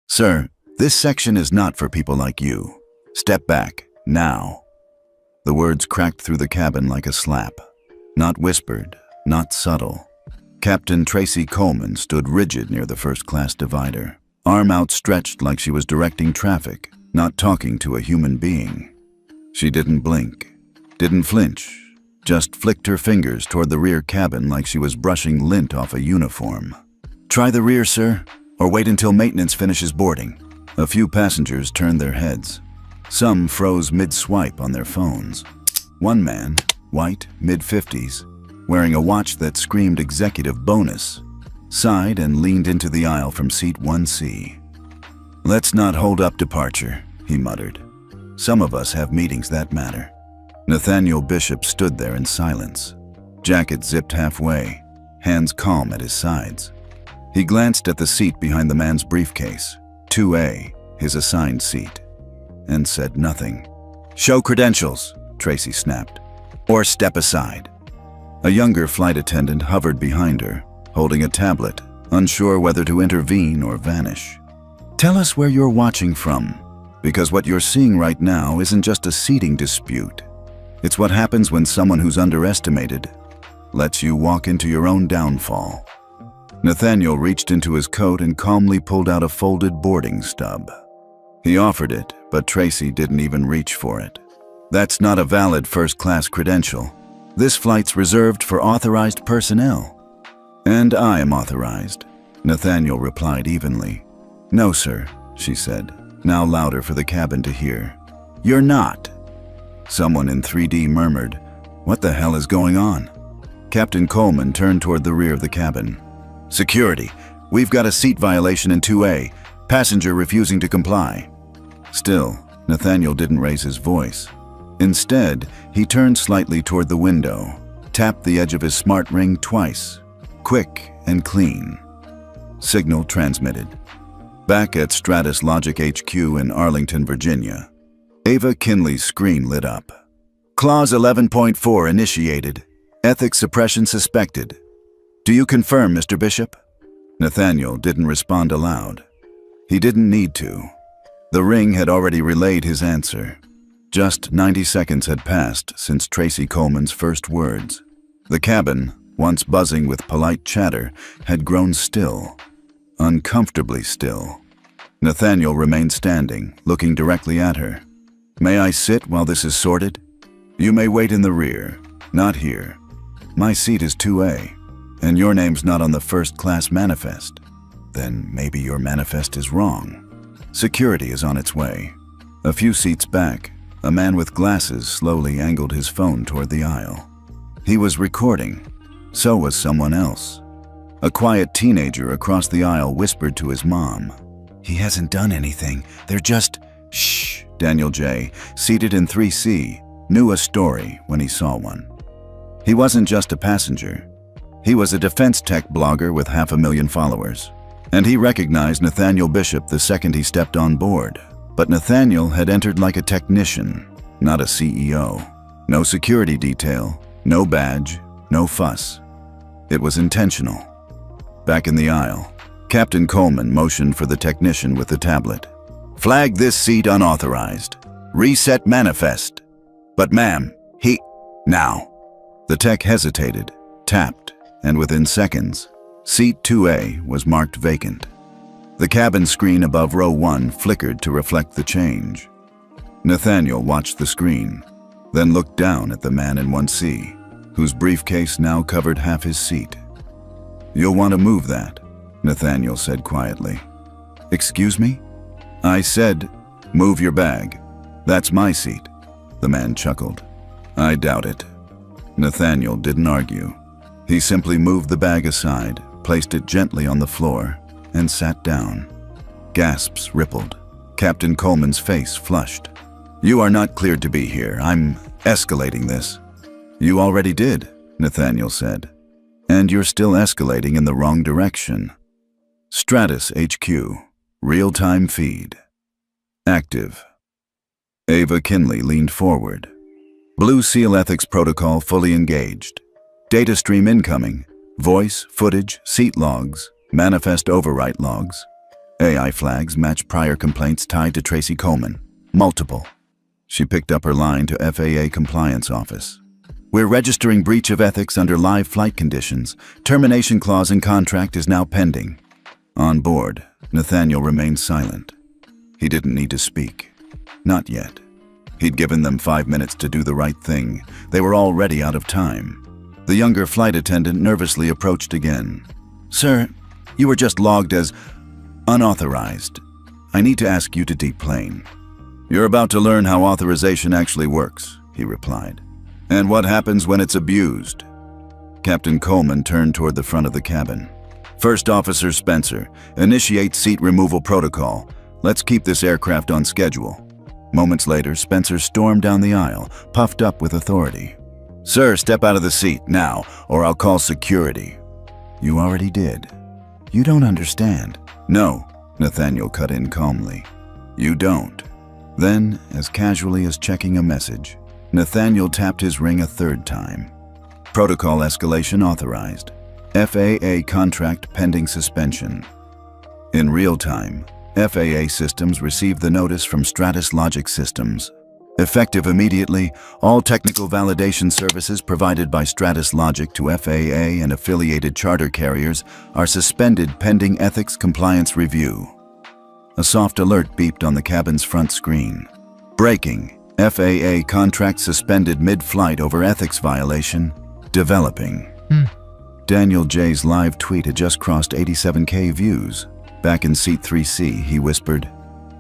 Sir, this section is not for people like you. Step back, now. The words cracked through the cabin like a slap. Not whispered, not subtle. Captain Tracy Coleman stood rigid near the first-class divider, arm outstretched like she was directing traffic, not talking to a human being. She didn't blink, didn't flinch, just flicked her fingers toward the rear cabin like she was brushing lint off a uniform. "Try the rear, sir, or wait until maintenance finishes boarding." A few passengers turned their heads. Some froze mid-swipe on their phones. One man, white, mid-50s, wearing a watch that screamed executive bonus, sighed and leaned into the aisle from seat 1C. "Let's not hold up departure," he muttered. "Some of us have meetings that matter." Nathaniel Bishop stood there in silence, jacket zipped halfway, hands calm at his sides. He glanced at the seat behind the man's briefcase, 2A, his assigned seat, and said nothing. "Show credentials," Tracy snapped, "or step aside." A younger flight attendant hovered behind her, holding a tablet, unsure whether to intervene or vanish. "Tell us where you're watching from, because what you're seeing right now isn't just a seating dispute. It's what happens when someone who's underestimated lets you walk into your own downfall." Nathaniel reached into his coat and calmly pulled out a folded boarding stub. He offered it, but Tracy didn't even reach for it. "That's not a valid first-class credential. This flight's reserved for authorized personnel." "And I am authorized," Nathaniel replied evenly. "No, sir," she said, now louder for the cabin to hear. "You're not." Someone in 3D murmured, "What the hell is going on?" Captain Coleman turned toward the rear of the cabin. "Security, we've got a seat violation in 2A. Passenger refusing to comply." Still, Nathaniel didn't raise his voice. Instead, he turned slightly toward the window, tapped the edge of his smart ring twice, quick and clean. Signal transmitted. Back at Stratus Logic HQ in Arlington, Virginia, Ava Kinley's screen lit up. "Clause 11.4 initiated. Ethics suppression suspected. Do you confirm, Mr. Bishop?" Nathaniel didn't respond aloud. He didn't need to. The ring had already relayed his answer. Just 90 seconds had passed since Tracy Coleman's first words. The cabin, once buzzing with polite chatter, had grown still, uncomfortably still. Nathaniel remained standing, looking directly at her. "May I sit while this is sorted?" "You may wait in the rear, not here. My seat is 2A, and your name's not on the first-class manifest." "Then maybe your manifest is wrong." Security is on its way. A few seats back, a man with glasses slowly angled his phone toward the aisle. He was recording. So was someone else. A quiet teenager across the aisle whispered to his mom. "He hasn't done anything. They're just..." "Shh." Daniel J., seated in 3C, knew a story when he saw one. He wasn't just a passenger. He was a defense tech blogger with 500,000 followers. And he recognized Nathaniel Bishop the second he stepped on board. But Nathaniel had entered like a technician, not a CEO. No security detail, no badge, no fuss. It was intentional. Back in the aisle, Captain Coleman motioned for the technician with the tablet. "Flag this seat unauthorized. Reset manifest." "But ma'am, he..." "Now." The tech hesitated, tapped, and within seconds, seat 2A was marked vacant. The cabin screen above row 1 flickered to reflect the change. Nathaniel watched the screen, then looked down at the man in 1C, whose briefcase now covered half his seat. "You'll want to move that," Nathaniel said quietly. "Excuse me?" "I said, move your bag. That's my seat." The man chuckled. "I doubt it." Nathaniel didn't argue. He simply moved the bag aside, placed it gently on the floor, and sat down. Gasps rippled. Captain Coleman's face flushed. "You are not cleared to be here. I'm escalating this." "You already did," Nathaniel said. "And you're still escalating in the wrong direction." Stratus HQ. Real-time feed. Active. Ava Kinley leaned forward. Blue Seal Ethics Protocol fully engaged. Data stream incoming. Voice, footage, seat logs, manifest overwrite logs. AI flags match prior complaints tied to Tracy Coleman. Multiple. She picked up her line to FAA compliance office. We're registering breach of ethics under live flight conditions. Termination clause in contract is now pending. On board, Nathaniel remained silent. He didn't need to speak. Not yet. He'd given them 5 minutes to do the right thing. They were already out of time. The younger flight attendant nervously approached again. Sir, you were just logged as unauthorized. I need to ask you to deplane. You're about to learn how authorization actually works, he replied. And what happens when it's abused? Captain Coleman turned toward the front of the cabin. First Officer Spencer, initiate seat removal protocol. Let's keep this aircraft on schedule. Moments later, Spencer stormed down the aisle, puffed up with authority. Sir, step out of the seat, now, or I'll call security. You already did. You don't understand. No, Nathaniel cut in calmly. You don't. Then, as casually as checking a message, Nathaniel tapped his ring a third time. Protocol escalation authorized. FAA contract pending suspension. In real time, FAA systems received the notice from Stratus Logic Systems. Effective immediately, all technical validation services provided by Stratus Logic to FAA and affiliated charter carriers are suspended pending ethics compliance review. A soft alert beeped on the cabin's front screen. Breaking. FAA contract suspended mid-flight over ethics violation. Developing. Daniel J's live tweet had just crossed 87K views. Back in seat 3C, he whispered,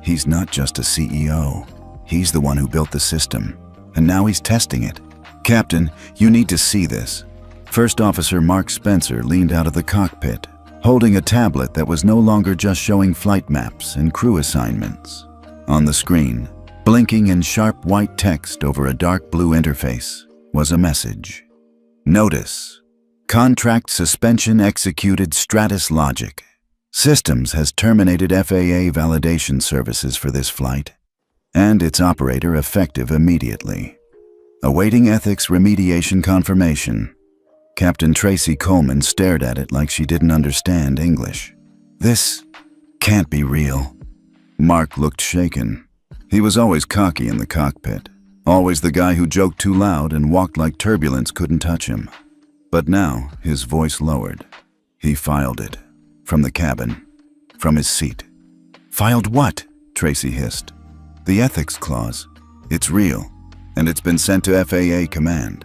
"He's not just a CEO. He's the one who built the system, and now he's testing it. Captain, you need to see this." First Officer Mark Spencer leaned out of the cockpit, holding a tablet that was no longer just showing flight maps and crew assignments. On the screen, blinking in sharp white text over a dark blue interface, was a message. Notice. Contract suspension executed Stratus Logic. Systems has terminated FAA validation services for this flight, and its operator effective immediately. Awaiting ethics remediation confirmation. Captain Tracy Coleman stared at it like she didn't understand English. This can't be real. Mark looked shaken. He was always cocky in the cockpit, always the guy who joked too loud and walked like turbulence couldn't touch him. But now, his voice lowered. He filed it. From the cabin. From his seat. Filed what? Tracy hissed. The ethics clause. It's real, and it's been sent to FAA command.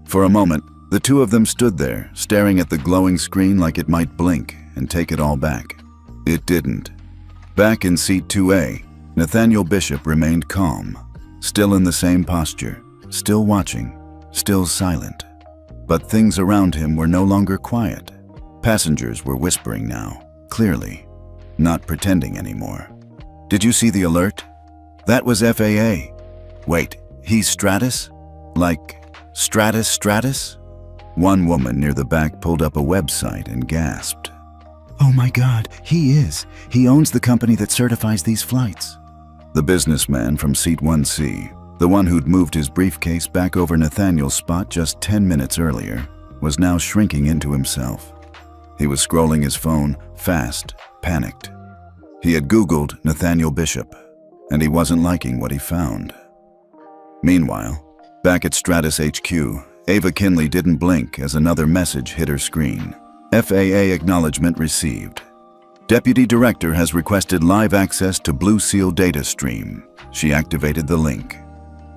For a moment, the two of them stood there, staring at the glowing screen like it might blink and take it all back. It didn't. Back in seat 2A, Nathaniel Bishop remained calm, still in the same posture, still watching, still silent. But things around him were no longer quiet. Passengers were whispering now, clearly, not pretending anymore. Did you see the alert? That was FAA. Wait, he's Stratus? Like, Stratus? One woman near the back pulled up a website and gasped. Oh my God, he is. He owns the company that certifies these flights. The businessman from seat 1C, the one who'd moved his briefcase back over Nathaniel's spot just 10 minutes earlier, was now shrinking into himself. He was scrolling his phone, fast, panicked. He had Googled Nathaniel Bishop, and he wasn't liking what he found. Meanwhile, back at Stratus HQ, Ava Kinley didn't blink as another message hit her screen. FAA acknowledgement received. Deputy Director has requested live access to Blue Seal data stream. She activated the link.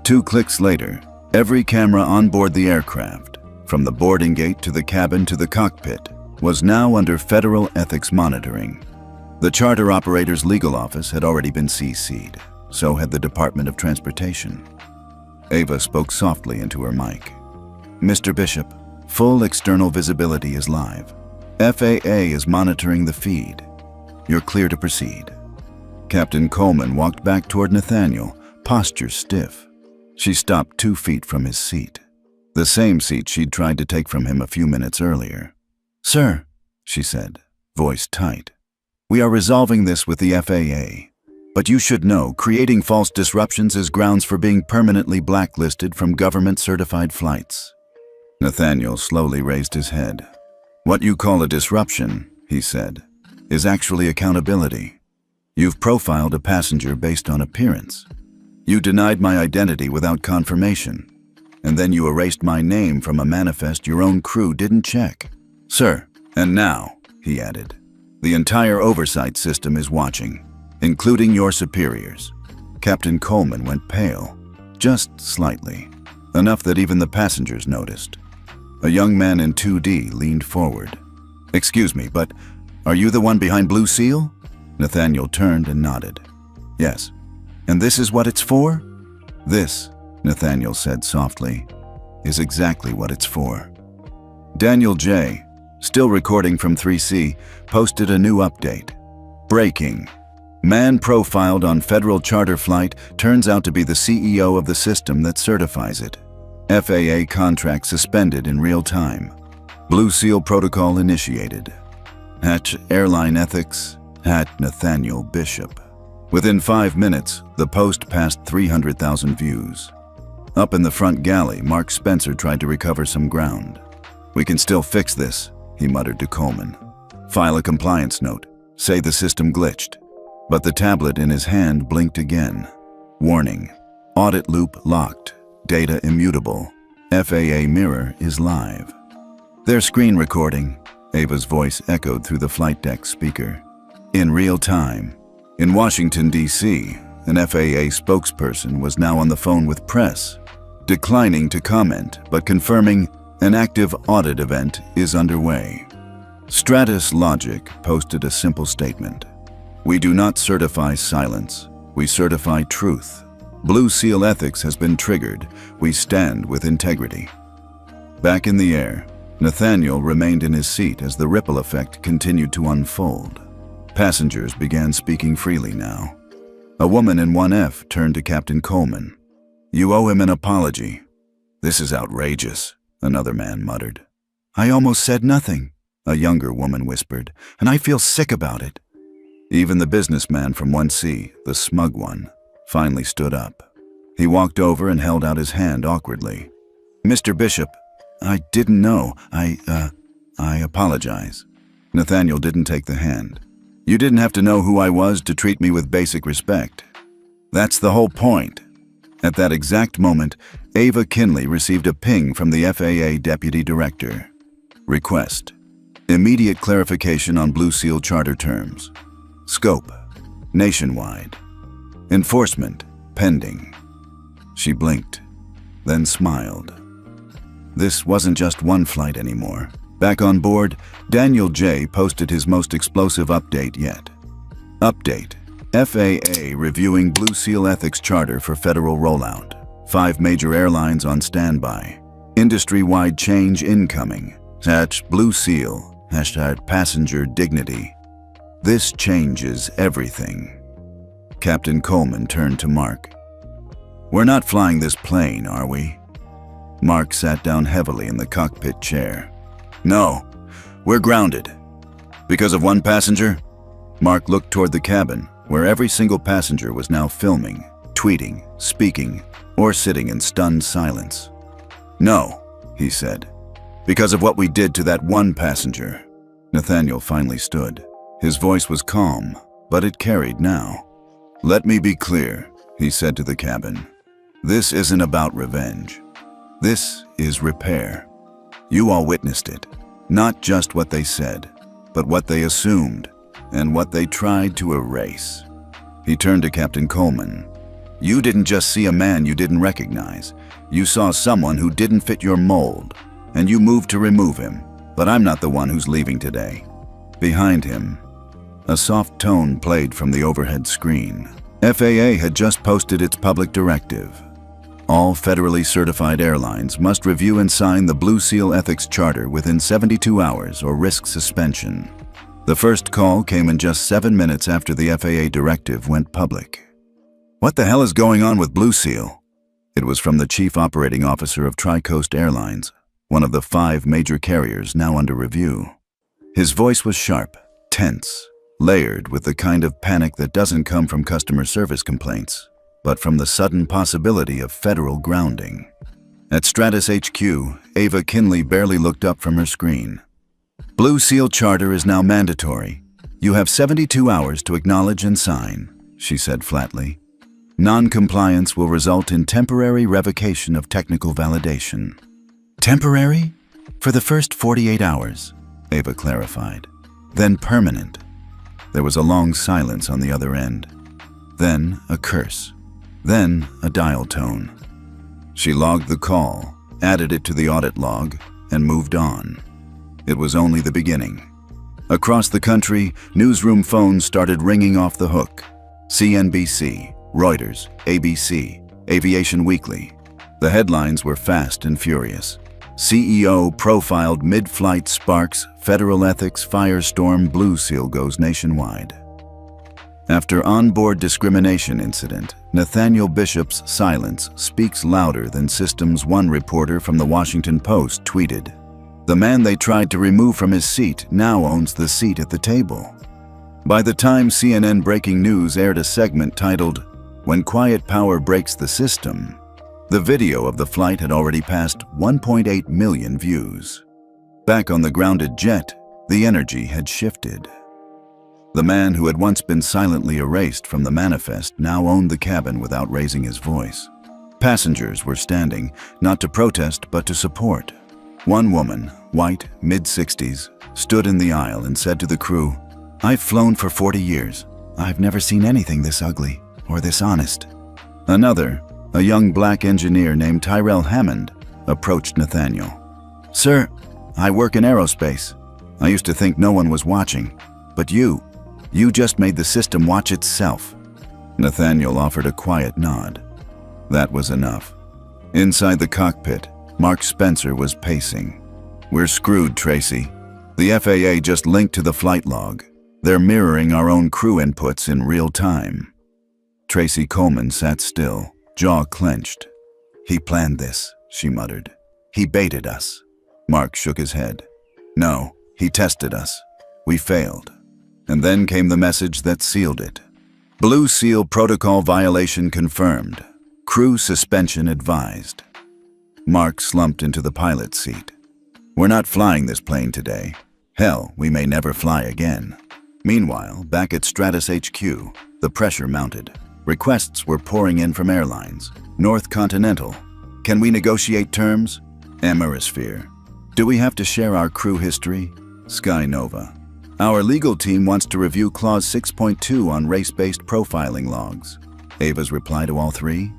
2 clicks later, every camera on board the aircraft, from the boarding gate to the cabin to the cockpit, was now under federal ethics monitoring. The charter operator's legal office had already been CC'd, so had the Department of Transportation. Ava spoke softly into her mic. Mr. Bishop, full external visibility is live. FAA is monitoring the feed. You're clear to proceed. Captain Coleman walked back toward Nathaniel, posture stiff. She stopped 2 feet from his seat, the same seat she'd tried to take from him a few minutes earlier. Sir, she said, voice tight, we are resolving this with the FAA. But you should know, creating false disruptions is grounds for being permanently blacklisted from government-certified flights. Nathaniel slowly raised his head. What you call a disruption, he said, is actually accountability. You've profiled a passenger based on appearance. You denied my identity without confirmation. And then you erased my name from a manifest your own crew didn't check. Sir, and now, he added, the entire oversight system is watching, including your superiors. Captain Coleman went pale, just slightly, enough that even the passengers noticed. A young man in 2D leaned forward. Excuse me, but are you the one behind Blue Seal? Nathaniel turned and nodded. Yes. And this is what it's for? This, Nathaniel said softly, is exactly what it's for. Daniel J., still recording from 3C, posted a new update. Breaking. Man profiled on federal charter flight turns out to be the CEO of the system that certifies it. FAA contract suspended in real time. Blue Seal protocol initiated. Hatch Airline Ethics, Nathaniel Bishop. Within 5 minutes, the post passed 300,000 views. Up in the front galley, Mark Spencer tried to recover some ground. We can still fix this, he muttered to Coleman. File a compliance note. Say the system glitched. But the tablet in his hand blinked again. Warning. Audit loop locked. Data immutable. FAA mirror is live. They're screen recording, Ava's voice echoed through the flight deck speaker. In real time. In Washington, D.C., an FAA spokesperson was now on the phone with press, declining to comment but confirming an active audit event is underway. Stratus Logic posted a simple statement. We do not certify silence, we certify truth. Blue Seal ethics has been triggered. We stand with integrity. Back in the air, Nathaniel remained in his seat as the ripple effect continued to unfold. Passengers began speaking freely now. A woman in 1F turned to Captain Coleman. You owe him an apology. This is outrageous, another man muttered. I almost said nothing, a younger woman whispered, and I feel sick about it. Even the businessman from 1C, the smug one, finally stood up. He walked over and held out his hand awkwardly. Mr. Bishop, I didn't know. I apologize. Nathaniel didn't take the hand. You didn't have to know who I was to treat me with basic respect. That's the whole point. At that exact moment, Ava Kinley received a ping from the FAA Deputy Director. Request. Immediate clarification on Blue Seal charter terms. Scope. Nationwide. Enforcement. Pending. She blinked, then smiled. This wasn't just one flight anymore. Back on board, Daniel J. posted his most explosive update yet. Update. FAA reviewing Blue Seal ethics charter for federal rollout. 5 major airlines on standby. Industry-wide change incoming. #Blue Seal. #passenger dignity. This changes everything. Captain Coleman turned to Mark. We're not flying this plane, are we? Mark sat down heavily in the cockpit chair. No, we're grounded. Because of one passenger? Mark looked toward the cabin, where every single passenger was now filming, tweeting, speaking, or sitting in stunned silence. No, he said. Because of what we did to that one passenger. Nathaniel finally stood. His voice was calm, but it carried now. Let me be clear, he said to the cabin. This isn't about revenge. This is repair. You all witnessed it. Not just what they said, but what they assumed and what they tried to erase. He turned to Captain Coleman. You didn't just see a man you didn't recognize. You saw someone who didn't fit your mold, and you moved to remove him. But I'm not the one who's leaving today. Behind him, a soft tone played from the overhead screen. FAA had just posted its public directive. All federally certified airlines must review and sign the Blue Seal Ethics Charter within 72 hours or risk suspension. The first call came in just 7 minutes after the FAA directive went public. What the hell is going on with Blue Seal? It was from the Chief Operating Officer of Tri-Coast Airlines, one of the 5 major carriers now under review. His voice was sharp, tense, layered with the kind of panic that doesn't come from customer service complaints, but from the sudden possibility of federal grounding. At Stratus HQ, Ava Kinley barely looked up from her screen. Blue Seal Charter is now mandatory. You have 72 hours to acknowledge and sign, she said flatly. Non-compliance will result in temporary revocation of technical validation. Temporary? For the first 48 hours, Ava clarified. Then permanent. There was a long silence on the other end. Then a curse. Then a dial tone. She logged the call, added it to the audit log, and moved on. It was only the beginning. Across the country, newsroom phones started ringing off the hook. CNBC, Reuters, ABC, Aviation Weekly. The headlines were fast and furious. CEO profiled mid-flight sparks, federal ethics, firestorm, Blue Seal goes nationwide. After onboard discrimination incident, Nathaniel Bishop's silence speaks louder than Systems One reporter from the Washington Post tweeted. The man they tried to remove from his seat now owns the seat at the table. By the time CNN Breaking News aired a segment titled, "When Quiet Power Breaks the System," the video of the flight had already passed 1.8 million views. Back on the grounded jet, the energy had shifted. The man who had once been silently erased from the manifest now owned the cabin without raising his voice. Passengers were standing, not to protest but to support. One woman, white, mid-60s, stood in the aisle and said to the crew, "I've flown for 40 years. I've never seen anything this ugly or this honest." Another, a young black engineer named Tyrell Hammond, approached Nathaniel. "Sir, I work in aerospace. I used to think no one was watching, but you just made the system watch itself." Nathaniel offered a quiet nod. That was enough. Inside the cockpit, Mark Spencer was pacing. "We're screwed, Tracy. The FAA just linked to the flight log. They're mirroring our own crew inputs in real time." Tracy Coleman sat still, jaw clenched. "He planned this," she muttered. "He baited us." Mark shook his head. "No, he tested us. We failed." And then came the message that sealed it. Blue Seal protocol violation confirmed. Crew suspension advised. Mark slumped into the pilot's seat. "We're not flying this plane today. Hell, we may never fly again." Meanwhile, back at Stratus HQ, the pressure mounted. Requests were pouring in from Airlines. North Continental. "Can we negotiate terms?" Emirasphere. "Do we have to share our crew history?" Sky Nova. "Our legal team wants to review Clause 6.2 on race-based profiling logs." Ava's reply to all three?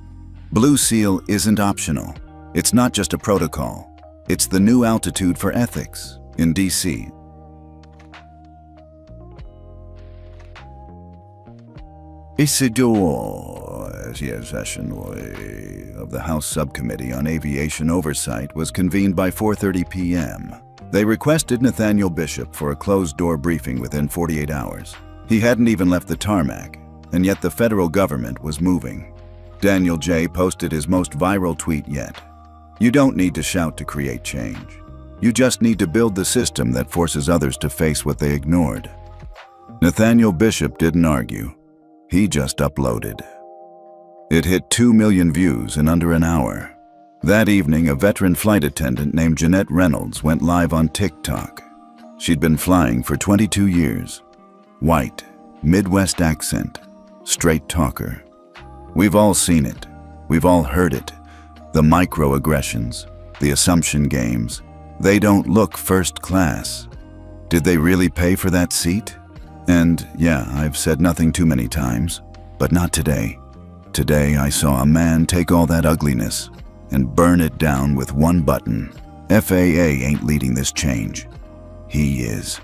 "Blue Seal isn't optional. It's not just a protocol. It's the new altitude for ethics in DC." Session of the House Subcommittee on Aviation Oversight was convened by 4:30 p.m. They requested Nathaniel Bishop for a closed-door briefing within 48 hours. He hadn't even left the tarmac, and yet the federal government was moving. Daniel J. posted his most viral tweet yet. "You don't need to shout to create change. You just need to build the system that forces others to face what they ignored." Nathaniel Bishop didn't argue. He just uploaded. It hit 2 million views in under an hour. That evening, a veteran flight attendant named Jeanette Reynolds went live on TikTok. She'd been flying for 22 years. White, Midwest accent, straight talker. We've all seen it. We've all heard it. The microaggressions, the assumption games. They don't look first class. Did they really pay for that seat? And yeah, I've said nothing too many times, but not today. Today I saw a man take all that ugliness and burn it down with one button. FAA ain't leading this change. He is.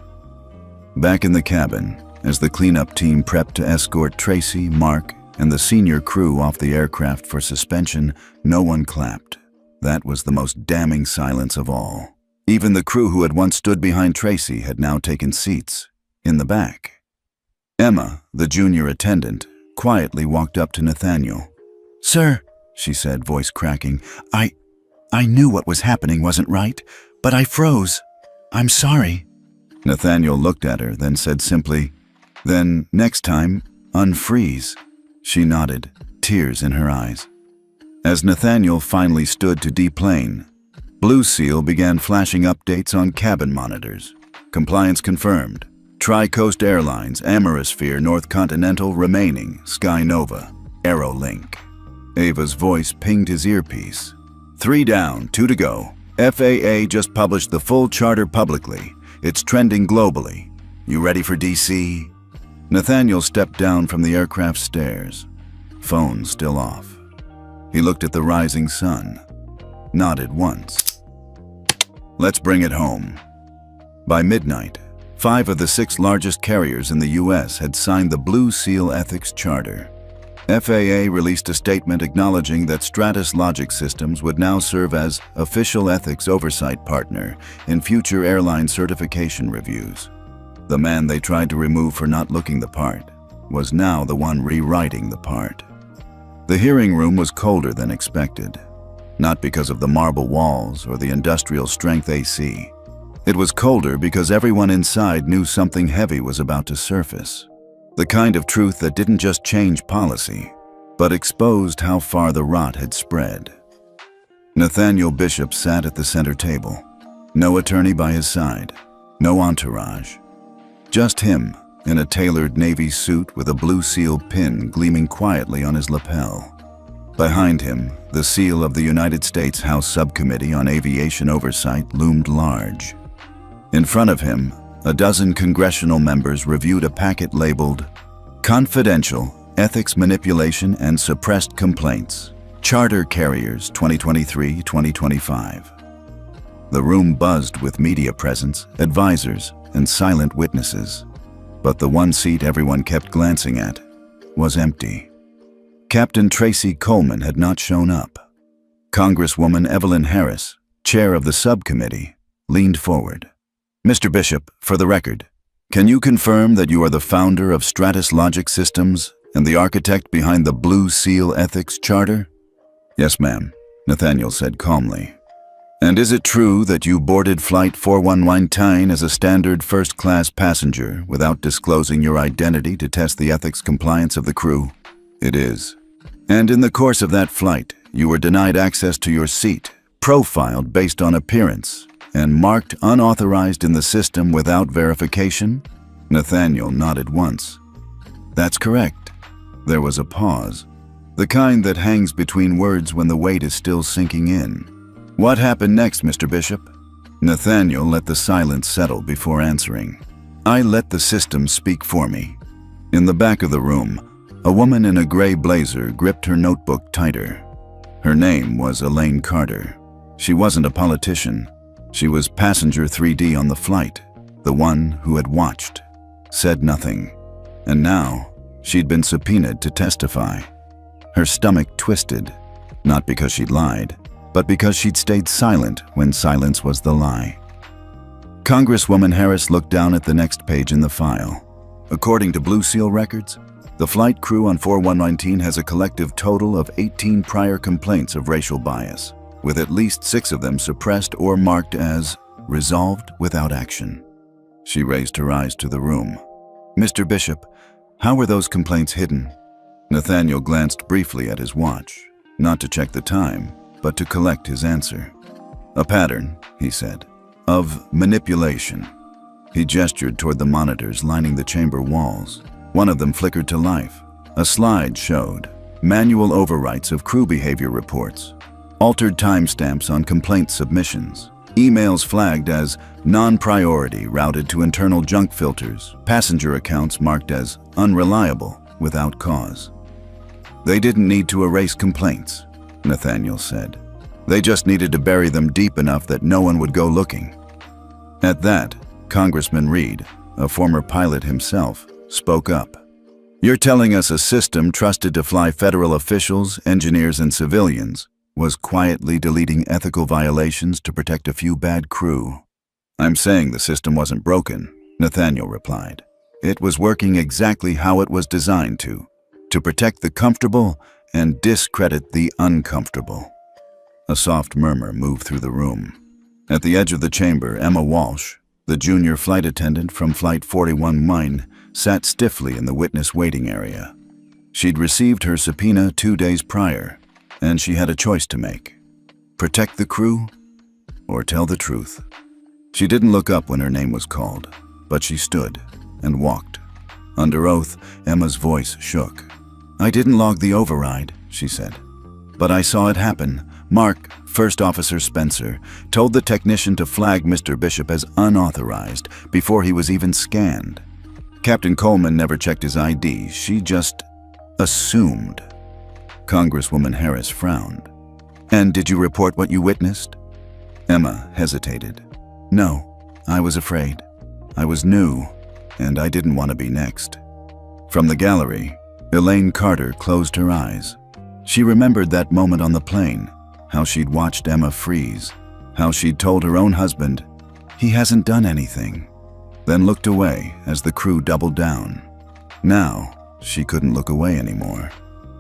Back in the cabin, as the cleanup team prepped to escort Tracy, Mark, and the senior crew off the aircraft for suspension, no one clapped. That was the most damning silence of all. Even the crew who had once stood behind Tracy had now taken seats, in the back. Emma, the junior attendant, quietly walked up to Nathaniel. "Sir," she said, voice cracking, I knew what was happening wasn't right, but I froze. I'm sorry." Nathaniel looked at her, then said simply, "Then, next time, unfreeze." She nodded, tears in her eyes. As Nathaniel finally stood to deplane, Blue Seal began flashing updates on cabin monitors. Compliance confirmed. Tri-Coast Airlines, Amorosphere, North Continental, remaining, Sky Nova, Aerolink. Ava's voice pinged his earpiece. 3 down, 2 to go. FAA just published the full charter publicly. It's trending globally. You ready for DC? Nathaniel stepped down from the aircraft stairs. Phone still off. He looked at the rising sun. Nodded once. Let's bring it home. By midnight, 5 of the 6 largest carriers in the U.S. had signed the Blue Seal Ethics Charter. FAA released a statement acknowledging that Stratus Logic Systems would now serve as official ethics oversight partner in future airline certification reviews. The man they tried to remove for not looking the part was now the one rewriting the part. The hearing room was colder than expected, not because of the marble walls or the industrial strength AC. It was colder because everyone inside knew something heavy was about to surface. The kind of truth that didn't just change policy, but exposed how far the rot had spread. Nathaniel Bishop sat at the center table. No attorney by his side, no entourage. Just him, in a tailored navy suit with a Blue Seal pin gleaming quietly on his lapel. Behind him, the seal of the United States House Subcommittee on Aviation Oversight loomed large. In front of him, a dozen congressional members reviewed a packet labeled Confidential, Ethics Manipulation and Suppressed Complaints, Charter Carriers 2023-2025. The room buzzed with media presence, advisors, and silent witnesses. But the one seat everyone kept glancing at was empty. Captain Tracy Coleman had not shown up. Congresswoman Evelyn Harris, chair of the subcommittee, leaned forward. Mr. Bishop, for the record, can you confirm that you are the founder of Stratus Logic Systems and the architect behind the Blue Seal Ethics Charter? Yes, ma'am, Nathaniel said calmly. And is it true that you boarded Flight 419 as a standard first-class passenger without disclosing your identity to test the ethics compliance of the crew? It is. And in the course of that flight, you were denied access to your seat, profiled based on appearance, and marked unauthorized in the system without verification? Nathaniel nodded once. That's correct. There was a pause, the kind that hangs between words when the weight is still sinking in. What happened next, Mr. Bishop? Nathaniel let the silence settle before answering. I let the system speak for me. In the back of the room, a woman in a gray blazer gripped her notebook tighter. Her name was Elaine Carter. She wasn't a politician. She was passenger 3D on the flight, the one who had watched, said nothing. And now, she'd been subpoenaed to testify. Her stomach twisted, not because she'd lied, but because she'd stayed silent when silence was the lie. Congresswoman Harris looked down at the next page in the file. According to Blue Seal records, the flight crew on 4119 has a collective total of 18 prior complaints of racial bias, with at least 6 of them suppressed or marked as resolved without action. She raised her eyes to the room. Mr. Bishop, how were those complaints hidden? Nathaniel glanced briefly at his watch, not to check the time, but to collect his answer. A pattern, he said, of manipulation. He gestured toward the monitors lining the chamber walls. One of them flickered to life. A slide showed manual overwrites of crew behavior reports, altered timestamps on complaint submissions, emails flagged as non-priority routed to internal junk filters, passenger accounts marked as unreliable without cause. They didn't need to erase complaints, Nathaniel said. They just needed to bury them deep enough that no one would go looking. At that, Congressman Reed, a former pilot himself, spoke up. You're telling us a system trusted to fly federal officials, engineers, and civilians was quietly deleting ethical violations to protect a few bad crew. I'm saying the system wasn't broken, Nathaniel replied. It was working exactly how it was designed to protect the comfortable and discredit the uncomfortable. A soft murmur moved through the room. At the edge of the chamber, Emma Walsh, the junior flight attendant from Flight 4119, sat stiffly in the witness waiting area. She'd received her subpoena 2 days prior, and she had a choice to make. Protect the crew or tell the truth. She didn't look up when her name was called, but she stood, and walked. Under oath, Emma's voice shook. "I didn't log the override," she said. "But I saw it happen. Mark, First Officer Spencer, told the technician to flag Mr. Bishop as unauthorized before he was even scanned. Captain Coleman never checked his ID. She just assumed." Congresswoman Harris frowned. "And did you report what you witnessed?" Emma hesitated. "No, I was afraid. I was new, and I didn't want to be next." From the gallery, Elaine Carter closed her eyes. She remembered that moment on the plane, how she'd watched Emma freeze, how she'd told her own husband, "He hasn't done anything," then looked away as the crew doubled down. Now, she couldn't look away anymore.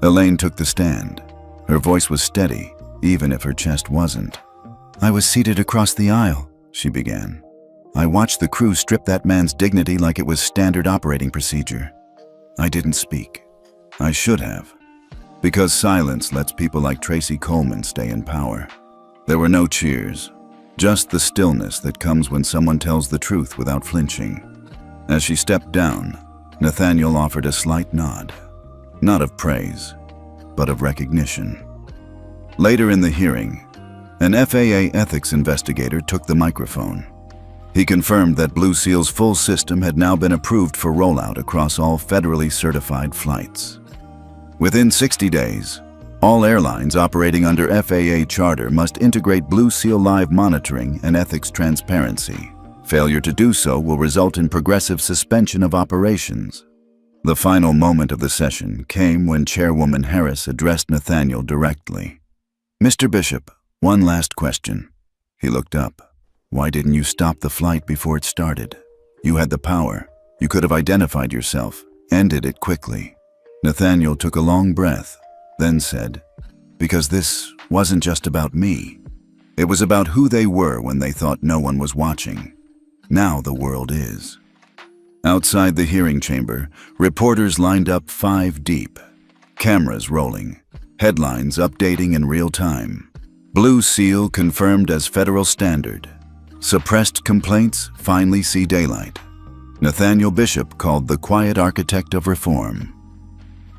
Elaine took the stand. Her voice was steady, even if her chest wasn't. "I was seated across the aisle," she began. "I watched the crew strip that man's dignity like it was standard operating procedure. I didn't speak. I should have. Because silence lets people like Tracy Coleman stay in power." There were no cheers, just the stillness that comes when someone tells the truth without flinching. As she stepped down, Nathaniel offered a slight nod. Not of praise, but of recognition. Later in the hearing, an FAA ethics investigator took the microphone. He confirmed that Blue Seal's full system had now been approved for rollout across all federally certified flights. Within 60 days, all airlines operating under FAA charter must integrate Blue Seal Live monitoring and ethics transparency. Failure to do so will result in progressive suspension of operations. The final moment of the session came when Chairwoman Harris addressed Nathaniel directly. "Mr. Bishop, one last question." He looked up. "Why didn't you stop the flight before it started? You had the power. You could have identified yourself, ended it quickly." Nathaniel took a long breath, then said, "Because this wasn't just about me. It was about who they were when they thought no one was watching. Now the world is." Outside the hearing chamber, reporters lined up 5 deep. Cameras rolling, headlines updating in real time. Blue Seal confirmed as federal standard. Suppressed complaints finally see daylight. Nathaniel Bishop called the quiet architect of reform.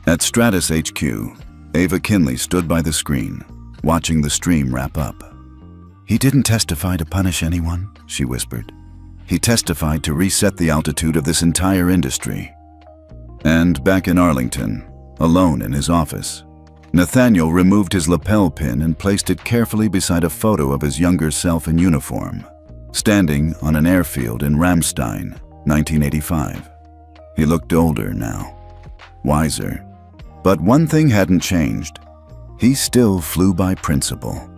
At Stratus HQ, Ava Kinley stood by the screen, watching the stream wrap up. "He didn't testify to punish anyone," she whispered. "He testified to reset the altitude of this entire industry." And back in Arlington, alone in his office, Nathaniel removed his lapel pin and placed it carefully beside a photo of his younger self in uniform, standing on an airfield in Ramstein, 1985. He looked older now, wiser. But one thing hadn't changed. He still flew by principle.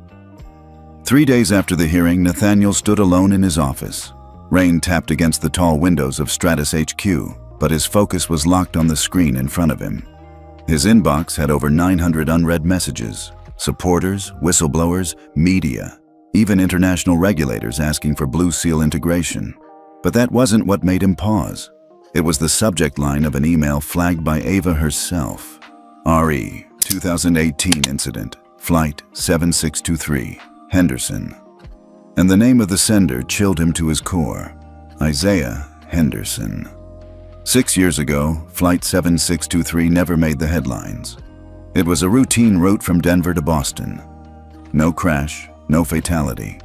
3 days after the hearing, Nathaniel stood alone in his office. Rain tapped against the tall windows of Stratus HQ, but his focus was locked on the screen in front of him. His inbox had over 900 unread messages, supporters, whistleblowers, media, even international regulators asking for Blue Seal integration. But that wasn't what made him pause. It was the subject line of an email flagged by Ava herself. RE 2018 incident, Flight 7623, Henderson. And the name of the sender chilled him to his core, Isaiah Henderson. 6 years ago, Flight 7623 never made the headlines. It was a routine route from Denver to Boston. No crash, no fatality,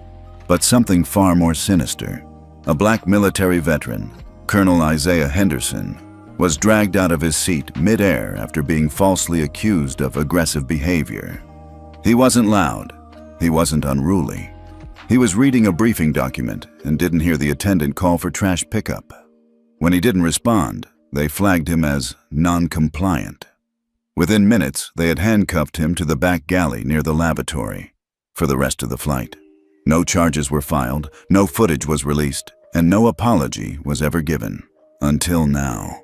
but something far more sinister. A black military veteran, Colonel Isaiah Henderson, was dragged out of his seat mid-air after being falsely accused of aggressive behavior. He wasn't loud. He wasn't unruly. He was reading a briefing document and didn't hear the attendant call for trash pickup. When he didn't respond, they flagged him as non-compliant. Within minutes, they had handcuffed him to the back galley near the lavatory for the rest of the flight. No charges were filed, no footage was released, and no apology was ever given. Until now.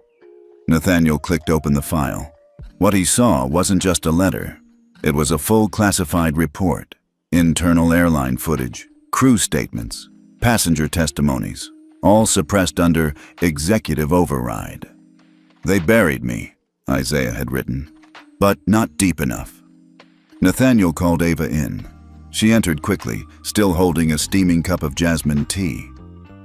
Nathaniel clicked open the file. What he saw wasn't just a letter. It was a full classified report. Internal airline footage, crew statements, passenger testimonies, all suppressed under executive override. "They buried me," Isaiah had written, "but not deep enough." Nathaniel called Ava in. She entered quickly, still holding a steaming cup of jasmine tea.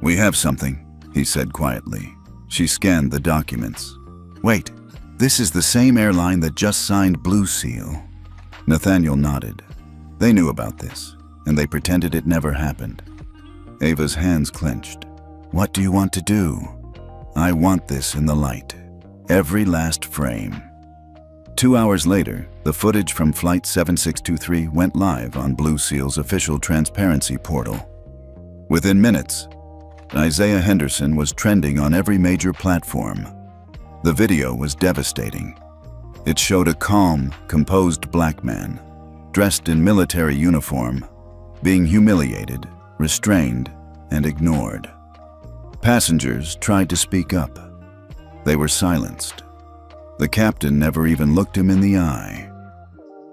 "We have something," he said quietly. She scanned the documents. Wait, this is the same airline that just signed Blue Seal. Nathaniel nodded. They knew about this, and they pretended it never happened. Ava's hands clenched. What do you want to do? I want this in the light. Every last frame. 2 hours later, the footage from Flight 7623 went live on Blue Seal's official transparency portal. Within minutes, Isaiah Henderson was trending on every major platform. The video was devastating. It showed a calm, composed black man, dressed in military uniform, being humiliated, restrained, and ignored. Passengers tried to speak up. They were silenced. The captain never even looked him in the eye.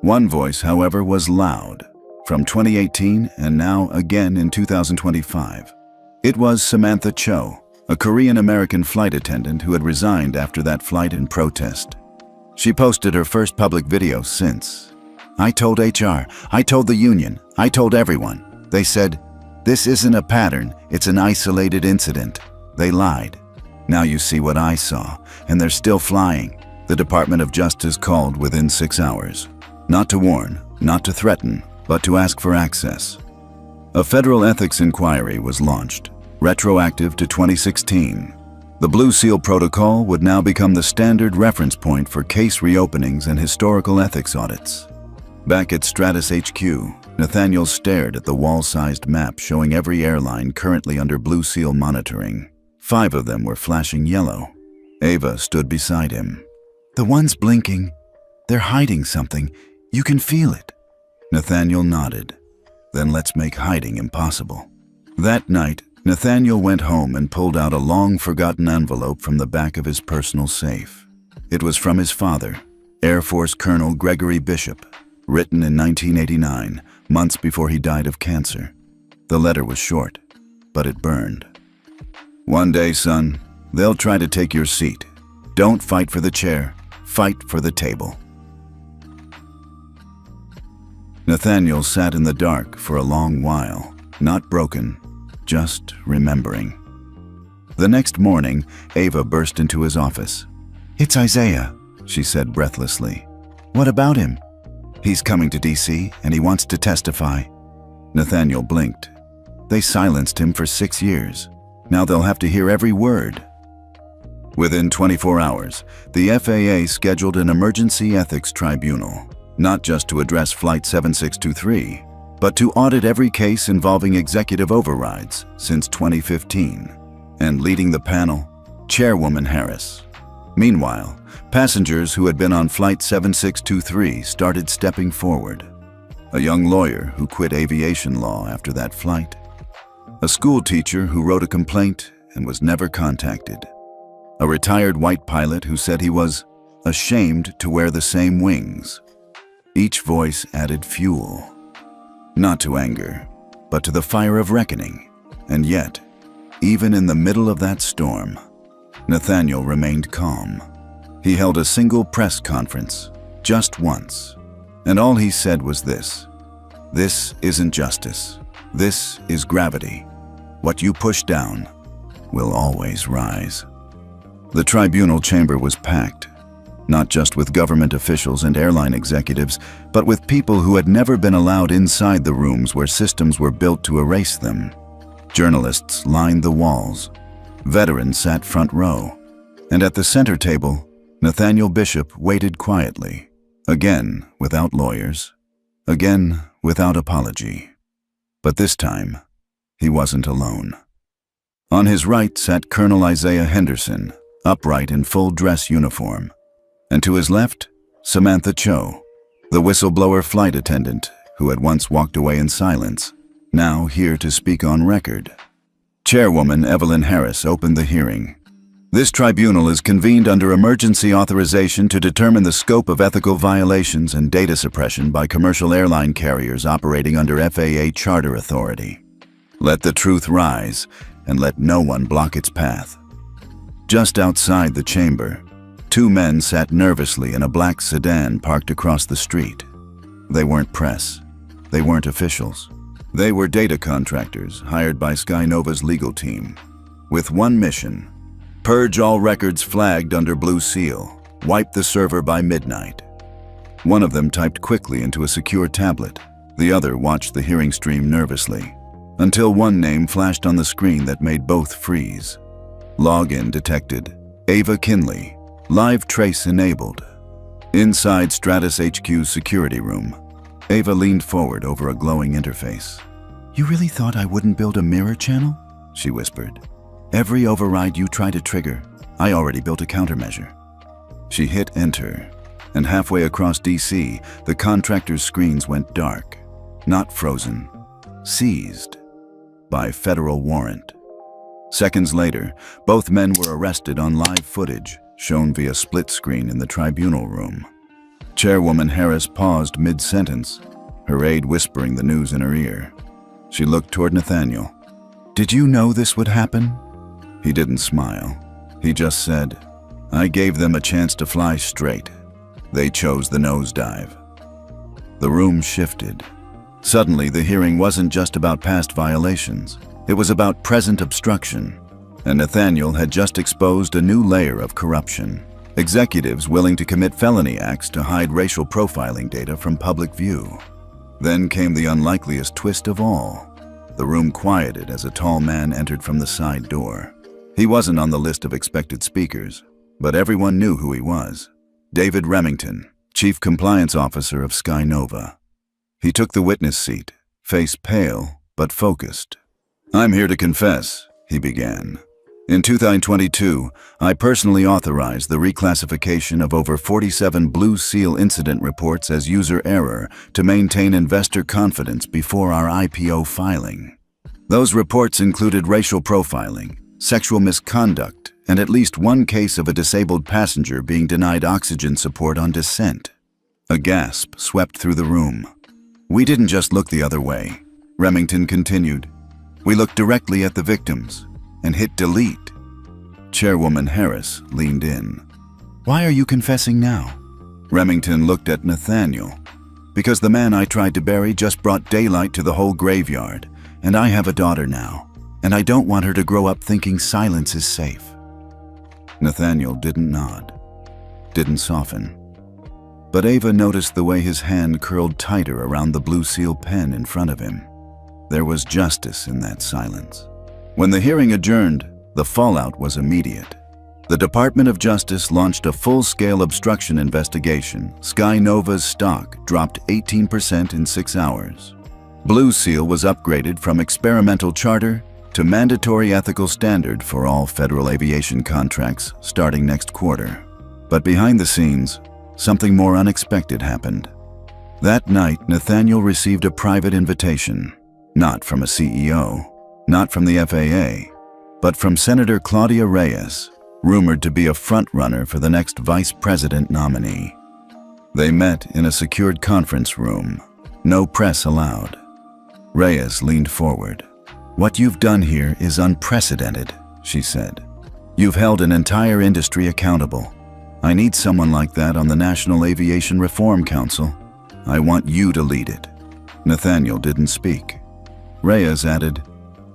One voice, however, was loud, from 2018 and now again in 2025. It was Samantha Cho, a Korean-American flight attendant who had resigned after that flight in protest. She posted her first public video since. I told HR, I told the union, I told everyone. They said, this isn't a pattern, it's an isolated incident. They lied. Now you see what I saw, and they're still flying. The Department of Justice called within 6 hours. Not to warn, not to threaten, but to ask for access. A federal ethics inquiry was launched, retroactive to 2016. The Blue Seal Protocol would now become the standard reference point for case reopenings and historical ethics audits. Back at Stratus HQ, Nathaniel stared at the wall-sized map showing every airline currently under Blue Seal monitoring. 5 of them were flashing yellow. Ava stood beside him. The ones blinking, they're hiding something. You can feel it. Nathaniel nodded. Then let's make hiding impossible. That night, Nathaniel went home and pulled out a long-forgotten envelope from the back of his personal safe. It was from his father, Air Force Colonel Gregory Bishop, written in 1989, months before he died of cancer. The letter was short, but it burned. One day, son, they'll try to take your seat. Don't fight for the chair, fight for the table. Nathaniel sat in the dark for a long while, not broken, just remembering. The next morning, Ava burst into his office. It's Isaiah, she said breathlessly. What about him? He's coming to DC and he wants to testify. Nathaniel blinked. They silenced him for 6 years. Now they'll have to hear every word. Within 24 hours, the FAA scheduled an emergency ethics tribunal, not just to address Flight 7623, but to audit every case involving executive overrides since 2015. And leading the panel, Chairwoman Harris. Meanwhile, passengers who had been on Flight 7623 started stepping forward. A young lawyer who quit aviation law after that flight. A school teacher who wrote a complaint and was never contacted. A retired white pilot who said he was ashamed to wear the same wings. Each voice added fuel. Not to anger, but to the fire of reckoning. And yet, even in the middle of that storm, Nathaniel remained calm. He held a single press conference, just once, and all he said was this: "This isn't justice. This is gravity. What you push down will always rise." The tribunal chamber was packed, not just with government officials and airline executives, but with people who had never been allowed inside the rooms where systems were built to erase them. Journalists lined the walls. Veterans sat front row. And at the center table, Nathaniel Bishop waited quietly, again without lawyers, again without apology. But this time, he wasn't alone. On his right sat Colonel Isaiah Henderson, upright in full dress uniform. And to his left, Samantha Cho, the whistleblower flight attendant who had once walked away in silence, now here to speak on record. Chairwoman Evelyn Harris opened the hearing. This tribunal is convened under emergency authorization to determine the scope of ethical violations and data suppression by commercial airline carriers operating under FAA charter authority. Let the truth rise, and let no one block its path. Just outside the chamber, 2 men sat nervously in a black sedan parked across the street. They weren't press. They weren't officials. They were data contractors hired by Skynova's legal team, with one mission: Purge all records flagged under Blue Seal. Wipe the server by midnight. One of them typed quickly into a secure tablet. The other watched the hearing stream nervously, until one name flashed on the screen that made both freeze. Login detected. Ava Kinley. Live trace enabled. Inside Stratus HQ's security room, Ava leaned forward over a glowing interface. "You really thought I wouldn't build a mirror channel?" she whispered. "Every override you try to trigger, I already built a countermeasure." She hit enter, and halfway across DC, the contractor's screens went dark. Not frozen, seized by federal warrant. Seconds later, both men were arrested on live footage shown via split screen in the tribunal room. Chairwoman Harris paused mid-sentence, her aide whispering the news in her ear. She looked toward Nathaniel. "Did you know this would happen?" He didn't smile. He just said, "I gave them a chance to fly straight. They chose the nosedive." The room shifted. Suddenly, the hearing wasn't just about past violations. It was about present obstruction. And Nathaniel had just exposed a new layer of corruption. Executives willing to commit felony acts to hide racial profiling data from public view. Then came the unlikeliest twist of all. The room quieted as a tall man entered from the side door. He wasn't on the list of expected speakers, but everyone knew who he was. David Remington, Chief Compliance Officer of Skynova. He took the witness seat, face pale but focused. "I'm here to confess," he began. "In 2022, I personally authorized the reclassification of over 47 Blue Seal incident reports as user error to maintain investor confidence before our IPO filing. Those reports included racial profiling, sexual misconduct, and at least one case of a disabled passenger being denied oxygen support on descent." A gasp swept through the room. "We didn't just look the other way," Remington continued. "We looked directly at the victims and hit delete." Chairwoman Harris leaned in. "Why are you confessing now?" Remington looked at Nathaniel. "Because the man I tried to bury just brought daylight to the whole graveyard, and I have a daughter now, and I don't want her to grow up thinking silence is safe." Nathaniel didn't nod, didn't soften. But Ava noticed the way his hand curled tighter around the Blue Seal pen in front of him. There was justice in that silence. When the hearing adjourned, the fallout was immediate. The Department of Justice launched a full-scale obstruction investigation. Skynova's stock dropped 18% in 6 hours. Blue Seal was upgraded from experimental charter to mandatory ethical standard for all federal aviation contracts starting next quarter. But behind the scenes, something more unexpected happened. That night, Nathaniel received a private invitation, not from a CEO, not from the FAA, but from Senator Claudia Reyes, rumored to be a front-runner for the next vice president nominee. They met in a secured conference room, no press allowed. Reyes leaned forward. "What you've done here is unprecedented," she said. "You've held an entire industry accountable. I need someone like that on the National Aviation Reform Council. I want you to lead it." Nathaniel didn't speak. Reyes added,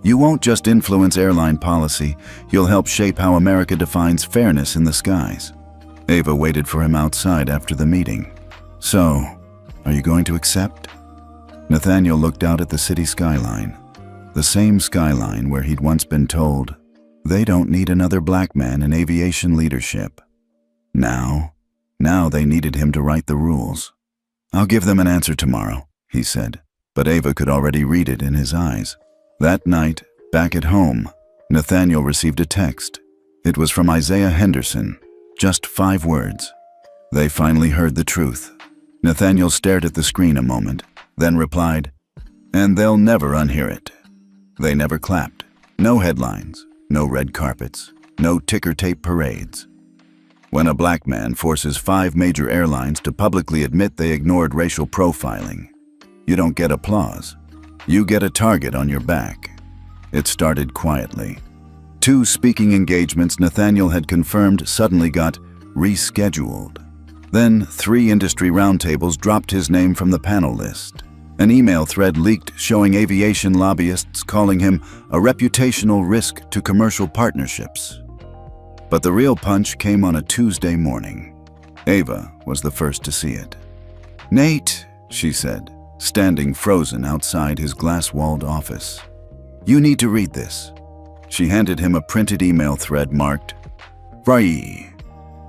"You won't just influence airline policy, you'll help shape how America defines fairness in the skies." Ava waited for him outside after the meeting. "So, are you going to accept?" Nathaniel looked out at the city skyline, the same skyline where he'd once been told, they don't need another black man in aviation leadership. Now they needed him to write the rules. "I'll give them an answer tomorrow," he said, but Ava could already read it in his eyes. That night, back at home, Nathaniel received a text. It was from Isaiah Henderson, just 5 words. They finally heard the truth. Nathaniel stared at the screen a moment, then replied, "And they'll never unhear it." They never clapped. No headlines, no red carpets, no ticker tape parades. When a black man forces 5 major airlines to publicly admit they ignored racial profiling, you don't get applause. You get a target on your back. It started quietly. 2 speaking engagements Nathaniel had confirmed suddenly got rescheduled. Then 3 industry roundtables dropped his name from the panel list. An email thread leaked showing aviation lobbyists calling him a reputational risk to commercial partnerships. But the real punch came on a Tuesday morning. Ava was the first to see it. "Nate," she said, standing frozen outside his glass-walled office. "You need to read this." She handed him a printed email thread marked, "FRIE,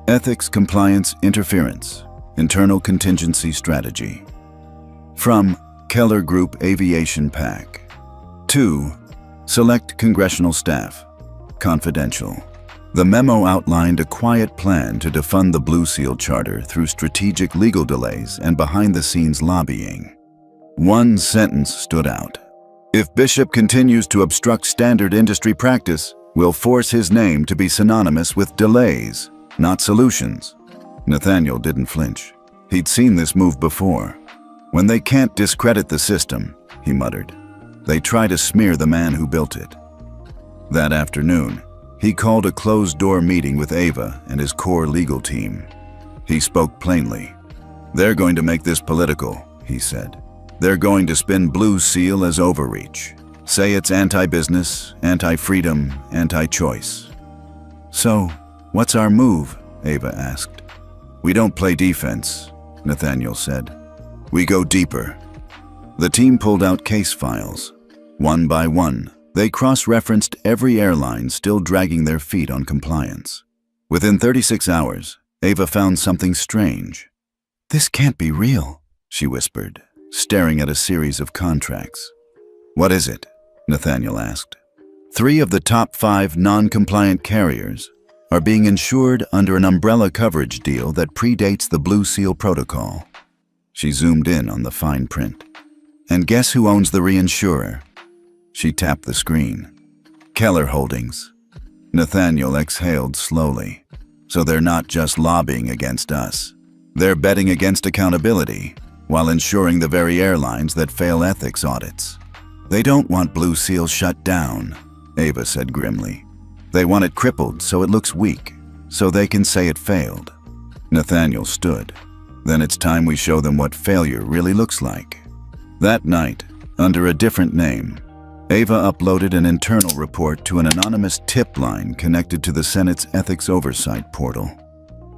Ethics, Compliance, Interference, Internal Contingency Strategy. From Keller Group Aviation PAC. To Select Congressional Staff. Confidential." The memo outlined a quiet plan to defund the Blue Seal Charter through strategic legal delays and behind-the-scenes lobbying. One sentence stood out. "If Bishop continues to obstruct standard industry practice, we'll force his name to be synonymous with delays, not solutions." Nathaniel didn't flinch. He'd seen this move before. "When they can't discredit the system," he muttered, "they try to smear the man who built it." That afternoon, he called a closed-door meeting with Ava and his core legal team. He spoke plainly. "They're going to make this political," he said. "They're going to spin Blue Seal as overreach. Say it's anti-business, anti-freedom, anti-choice." "So, what's our move?" Ava asked. "We don't play defense," Nathaniel said. "We go deeper." The team pulled out case files. One by one, they cross-referenced every airline still dragging their feet on compliance. Within 36 hours, Ava found something strange. "This can't be real," she whispered, staring at a series of contracts. "What is it?" Nathaniel asked. 3 of the top 5 non-compliant carriers are being insured under an umbrella coverage deal that predates the Blue Seal protocol. She zoomed in on the fine print. "And guess who owns the reinsurer?" She tapped the screen. "Keller Holdings." Nathaniel exhaled slowly. "So they're not just lobbying against us. They're betting against accountability while ensuring the very airlines that fail ethics audits." "They don't want Blue Seal shut down," Ava said grimly. "They want it crippled so it looks weak, so they can say it failed." Nathaniel stood. "Then it's time we show them what failure really looks like." That night, under a different name, Ava uploaded an internal report to an anonymous tip line connected to the Senate's Ethics Oversight portal.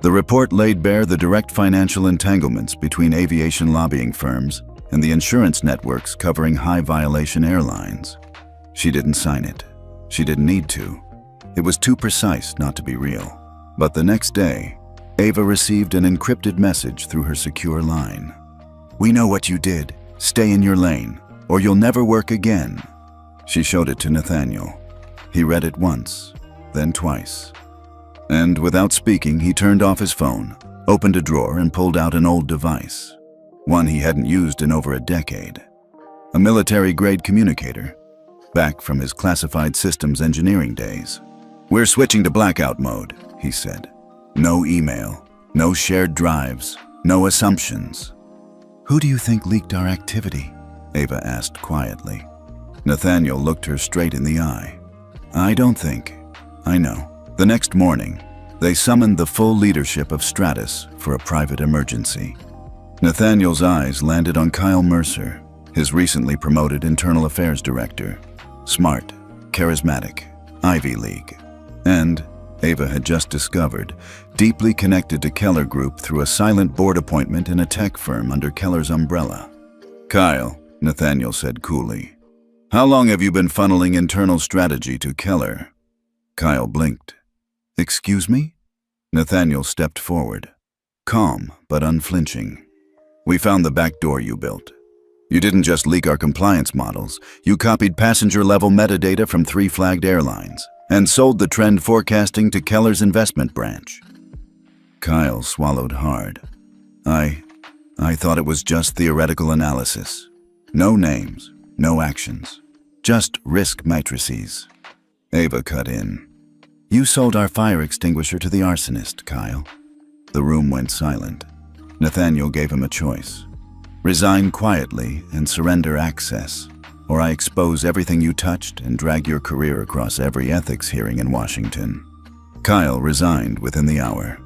The report laid bare the direct financial entanglements between aviation lobbying firms and the insurance networks covering high-violation airlines. She didn't sign it. She didn't need to. It was too precise not to be real. But the next day, Ava received an encrypted message through her secure line. "We know what you did. Stay in your lane, or you'll never work again." She showed it to Nathaniel. He read it once, then twice. And without speaking, he turned off his phone, opened a drawer, and pulled out an old device. One he hadn't used in over a decade. A military-grade communicator, back from his classified systems engineering days. "We're switching to blackout mode," he said. "No email, no shared drives, no assumptions." "Who do you think leaked our activity?" Ava asked quietly. Nathaniel looked her straight in the eye. "I don't think. I know." The next morning, they summoned the full leadership of Stratus for a private emergency. Nathaniel's eyes landed on Kyle Mercer, his recently promoted Internal Affairs Director. Smart, charismatic, Ivy League. And, Ava had just discovered, deeply connected to Keller Group through a silent board appointment in a tech firm under Keller's umbrella. "Kyle," Nathaniel said coolly, "how long have you been funneling internal strategy to Keller?" Kyle blinked. "Excuse me?" Nathaniel stepped forward, calm but unflinching. "We found the back door you built. You didn't just leak our compliance models, you copied passenger-level metadata from 3 flagged airlines and sold the trend forecasting to Keller's investment branch." Kyle swallowed hard. I thought it was just theoretical analysis. No names, no actions, just risk matrices." Ava cut in. "You sold our fire extinguisher to the arsonist, Kyle." The room went silent. Nathaniel gave him a choice. "Resign quietly and surrender access, or I expose everything you touched and drag your career across every ethics hearing in Washington." Kyle resigned within the hour,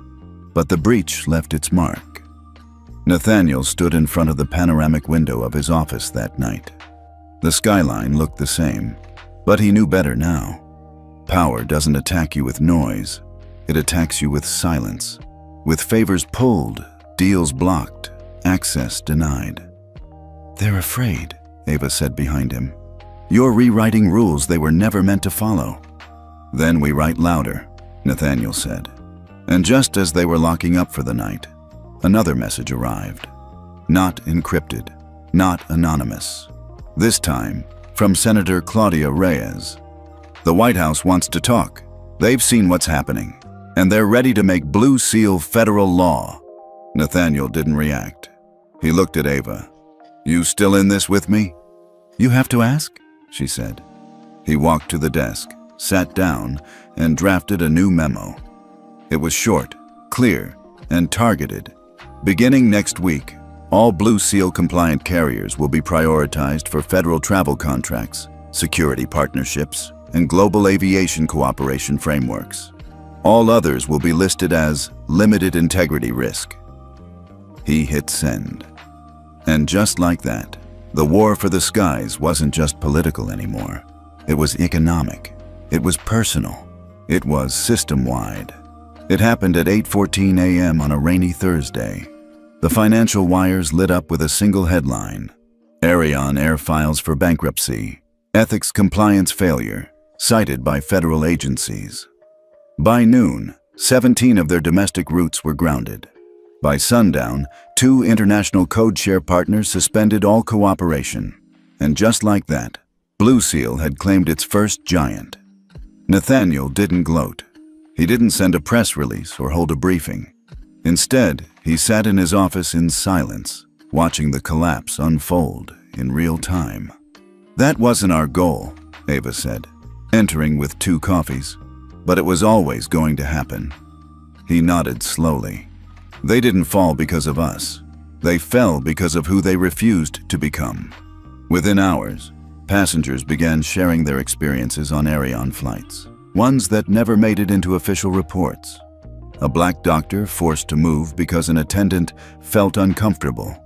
but the breach left its mark. Nathaniel stood in front of the panoramic window of his office that night. The skyline looked the same, but he knew better now. Power doesn't attack you with noise. It attacks you with silence, with favors pulled, deals blocked, access denied. They're afraid, Ava said behind him. You're rewriting rules they were never meant to follow. Then we write louder, Nathaniel said. And just as they were locking up for the night, another message arrived. Not encrypted, not anonymous. This time, from Senator Claudia Reyes. The White House wants to talk. They've seen what's happening, and they're ready to make Blue Seal federal law. Nathaniel didn't react. He looked at Ava. You still in this with me? You have to ask, she said. He walked to the desk, sat down, and drafted a new memo. It was short, clear, and targeted. Beginning next week, all Blue Seal compliant carriers will be prioritized for federal travel contracts, security partnerships, and global aviation cooperation frameworks. All others will be listed as limited integrity risk. He hit send. And just like that, the war for the skies wasn't just political anymore. It was economic. It was personal. It was system-wide. It happened at 8:14 a.m. on a rainy Thursday. The financial wires lit up with a single headline. Airlines Air files for bankruptcy. Ethics compliance failure, cited by federal agencies. By noon, 17 of their domestic routes were grounded. By sundown, 2 international code-share partners suspended all cooperation. And just like that, Blue Seal had claimed its first giant. Nathaniel didn't gloat. He didn't send a press release or hold a briefing. Instead, he sat in his office in silence, watching the collapse unfold in real time. That wasn't our goal, Ava said, entering with 2 coffees, but it was always going to happen. He nodded slowly. They didn't fall because of us. They fell because of who they refused to become. Within hours, passengers began sharing their experiences on Airlines flights, ones that never made it into official reports. A black doctor forced to move because an attendant felt uncomfortable.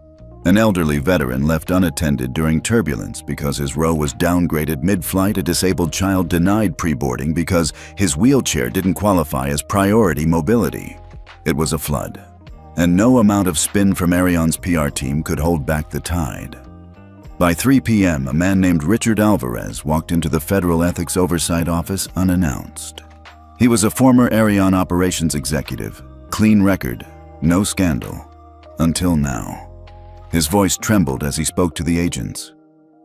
An elderly veteran left unattended during turbulence because his row was downgraded mid-flight. A disabled child denied pre-boarding because his wheelchair didn't qualify as priority mobility. It was a flood, and no amount of spin from Airlines' PR team could hold back the tide. By 3 p.m., a man named Richard Alvarez walked into the Federal Ethics Oversight Office unannounced. He was a former Airlines operations executive, clean record, no scandal, until now. His voice trembled as he spoke to the agents.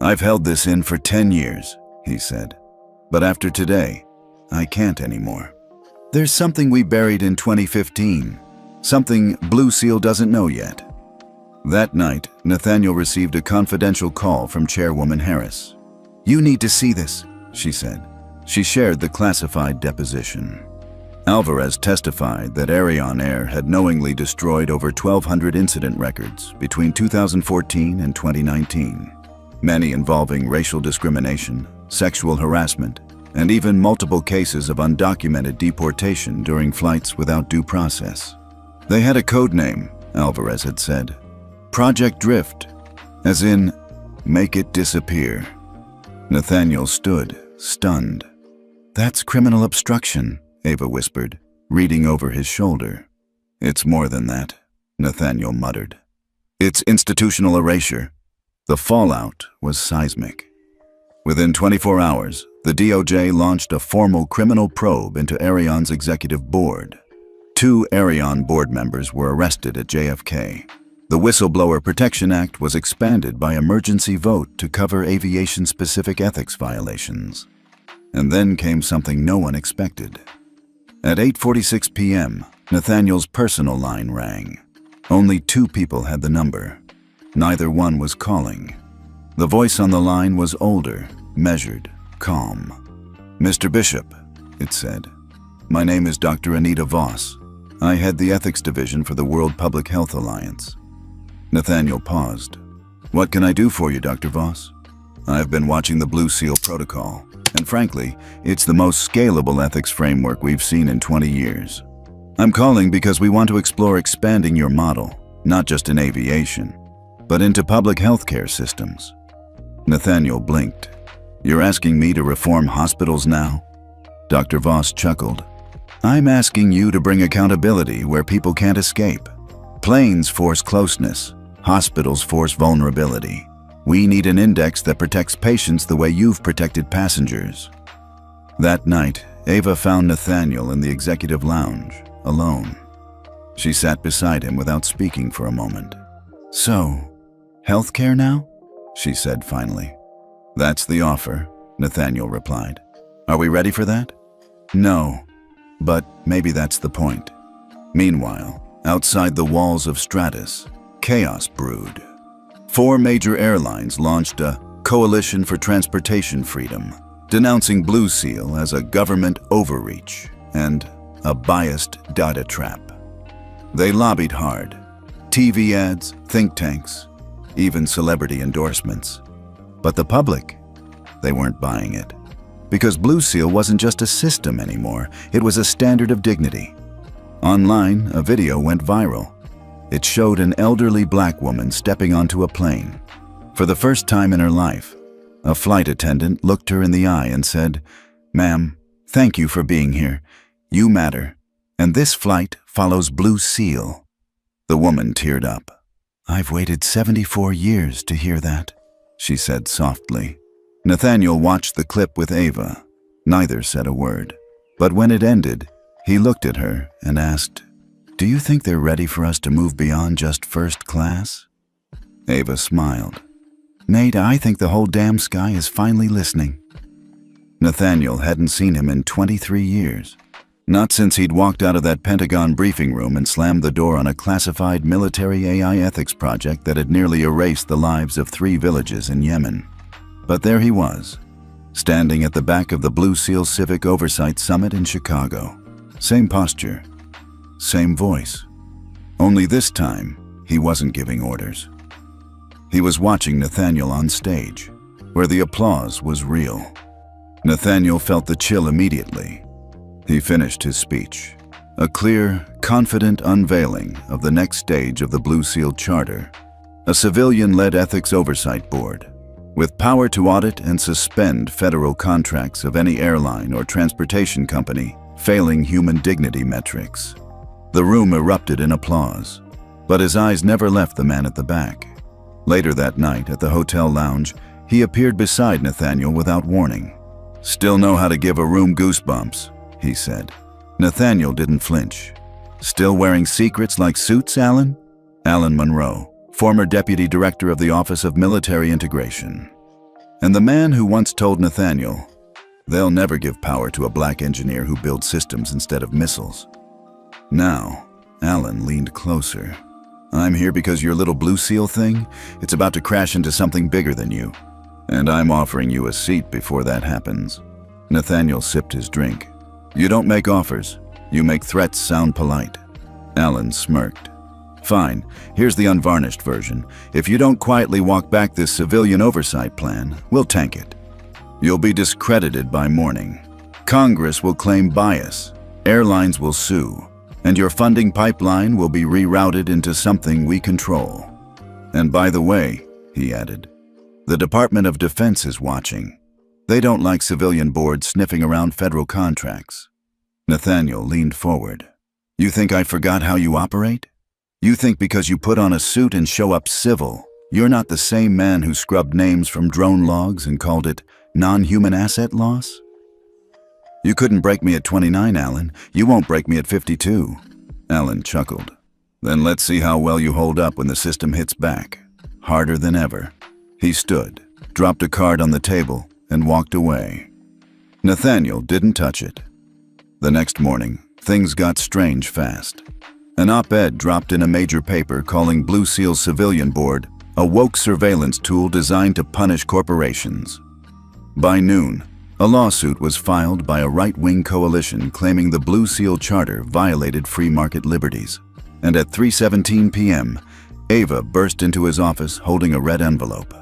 I've held this in for 10 years, he said, but after today, I can't anymore. There's something we buried in 2015, something Blue Seal doesn't know yet. That night, Nathaniel received a confidential call from Chairwoman Harris. You need to see this, she said. She shared the classified deposition. Alvarez testified that Airlines Air had knowingly destroyed over 1,200 incident records between 2014 and 2019, many involving racial discrimination, sexual harassment, and even multiple cases of undocumented deportation during flights without due process. They had a code name, Alvarez had said. Project Drift, as in, make it disappear. Nathaniel stood, stunned. That's criminal obstruction, Ava whispered, reading over his shoulder. It's more than that, Nathaniel muttered. It's institutional erasure. The fallout was seismic. Within 24 hours, the DOJ launched a formal criminal probe into Airlines' executive board. 2 Airlines board members were arrested at JFK. The Whistleblower Protection Act was expanded by emergency vote to cover aviation-specific ethics violations. And then came something no one expected. At 8:46 p.m., Nathaniel's personal line rang. Only 2 people had the number. Neither one was calling. The voice on the line was older, measured, calm. Mr. Bishop, it said. My name is Dr. Anita Voss. I head the ethics division for the World Public Health Alliance. Nathaniel paused. What can I do for you, Dr. Voss? I've been watching the Blue Seal protocol, and frankly, it's the most scalable ethics framework we've seen in 20 years. I'm calling because we want to explore expanding your model, not just in aviation, but into public healthcare systems. Nathaniel blinked. You're asking me to reform hospitals now? Dr. Voss chuckled. I'm asking you to bring accountability where people can't escape. Planes force closeness. Hospitals force vulnerability. We need an index that protects patients the way you've protected passengers. That night, Ava found Nathaniel in the executive lounge, alone. She sat beside him without speaking for a moment. So, healthcare now? She said finally. That's the offer, Nathaniel replied. Are we ready for that? No, but maybe that's the point. Meanwhile, outside the walls of Stratus, chaos brewed. 4 major airlines launched a Coalition for Transportation Freedom, denouncing Blue Seal as a government overreach and a biased data trap. They lobbied hard. TV ads, think tanks, even celebrity endorsements. But the public, they weren't buying it. Because Blue Seal wasn't just a system anymore, it was a standard of dignity. Online, a video went viral. It showed an elderly black woman stepping onto a plane. For the first time in her life, a flight attendant looked her in the eye and said, "Ma'am, thank you for being here. You matter. And this flight follows Blue Seal." The woman teared up. "I've waited 74 years to hear that," she said softly. Nathaniel watched the clip with Ava. Neither said a word. But when it ended, he looked at her and asked, "Do you think they're ready for us to move beyond just first class?" Ava smiled. "Nate, I think the whole damn sky is finally listening." Nathaniel hadn't seen him in 23 years. Not since he'd walked out of that Pentagon briefing room and slammed the door on a classified military AI ethics project that had nearly erased the lives of 3 villages in Yemen. But there he was, standing at the back of the Blue Seal Civic Oversight Summit in Chicago. Same posture, same voice. Only this time, he wasn't giving orders. He was watching Nathaniel on stage, where the applause was real. Nathaniel felt the chill immediately. He finished his speech, a clear, confident unveiling of the next stage of the Blue Seal Charter, a civilian-led ethics oversight board, with power to audit and suspend federal contracts of any airline or transportation company failing human dignity metrics. The room erupted in applause, but his eyes never left the man at the back. Later that night at the hotel lounge, he appeared beside Nathaniel without warning. "Still know how to give a room goosebumps," he said. Nathaniel didn't flinch. "Still wearing secrets like suits, Alan?" Alan Monroe, former deputy director of the Office of Military Integration. And the man who once told Nathaniel, "They'll never give power to a black engineer who builds systems instead of missiles." Now, Alan leaned closer. "I'm here because your little Blue Seal thing, it's about to crash into something bigger than you. And I'm offering you a seat before that happens." Nathaniel sipped his drink. "You don't make offers. You make threats sound polite." Alan smirked. "Fine, here's the unvarnished version. If you don't quietly walk back this civilian oversight plan, we'll tank it. You'll be discredited by morning. Congress will claim bias. Airlines will sue. And your funding pipeline will be rerouted into something we control. And by the way," he added, "the Department of Defense is watching. They don't like civilian boards sniffing around federal contracts." Nathaniel leaned forward. "You think I forgot how you operate? You think because you put on a suit and show up civil, you're not the same man who scrubbed names from drone logs and called it non-human asset loss? You couldn't break me at 29, Alan. You won't break me at 52. Alan chuckled. "Then let's see how well you hold up when the system hits back. Harder than ever." He stood, dropped a card on the table, and walked away. Nathaniel didn't touch it. The next morning, things got strange fast. An op-ed dropped in a major paper calling Blue Seal's civilian board a woke surveillance tool designed to punish corporations. By noon, a lawsuit was filed by a right-wing coalition claiming the Blue Seal Charter violated free market liberties. And at 3:17 p.m., Ava burst into his office holding a red envelope.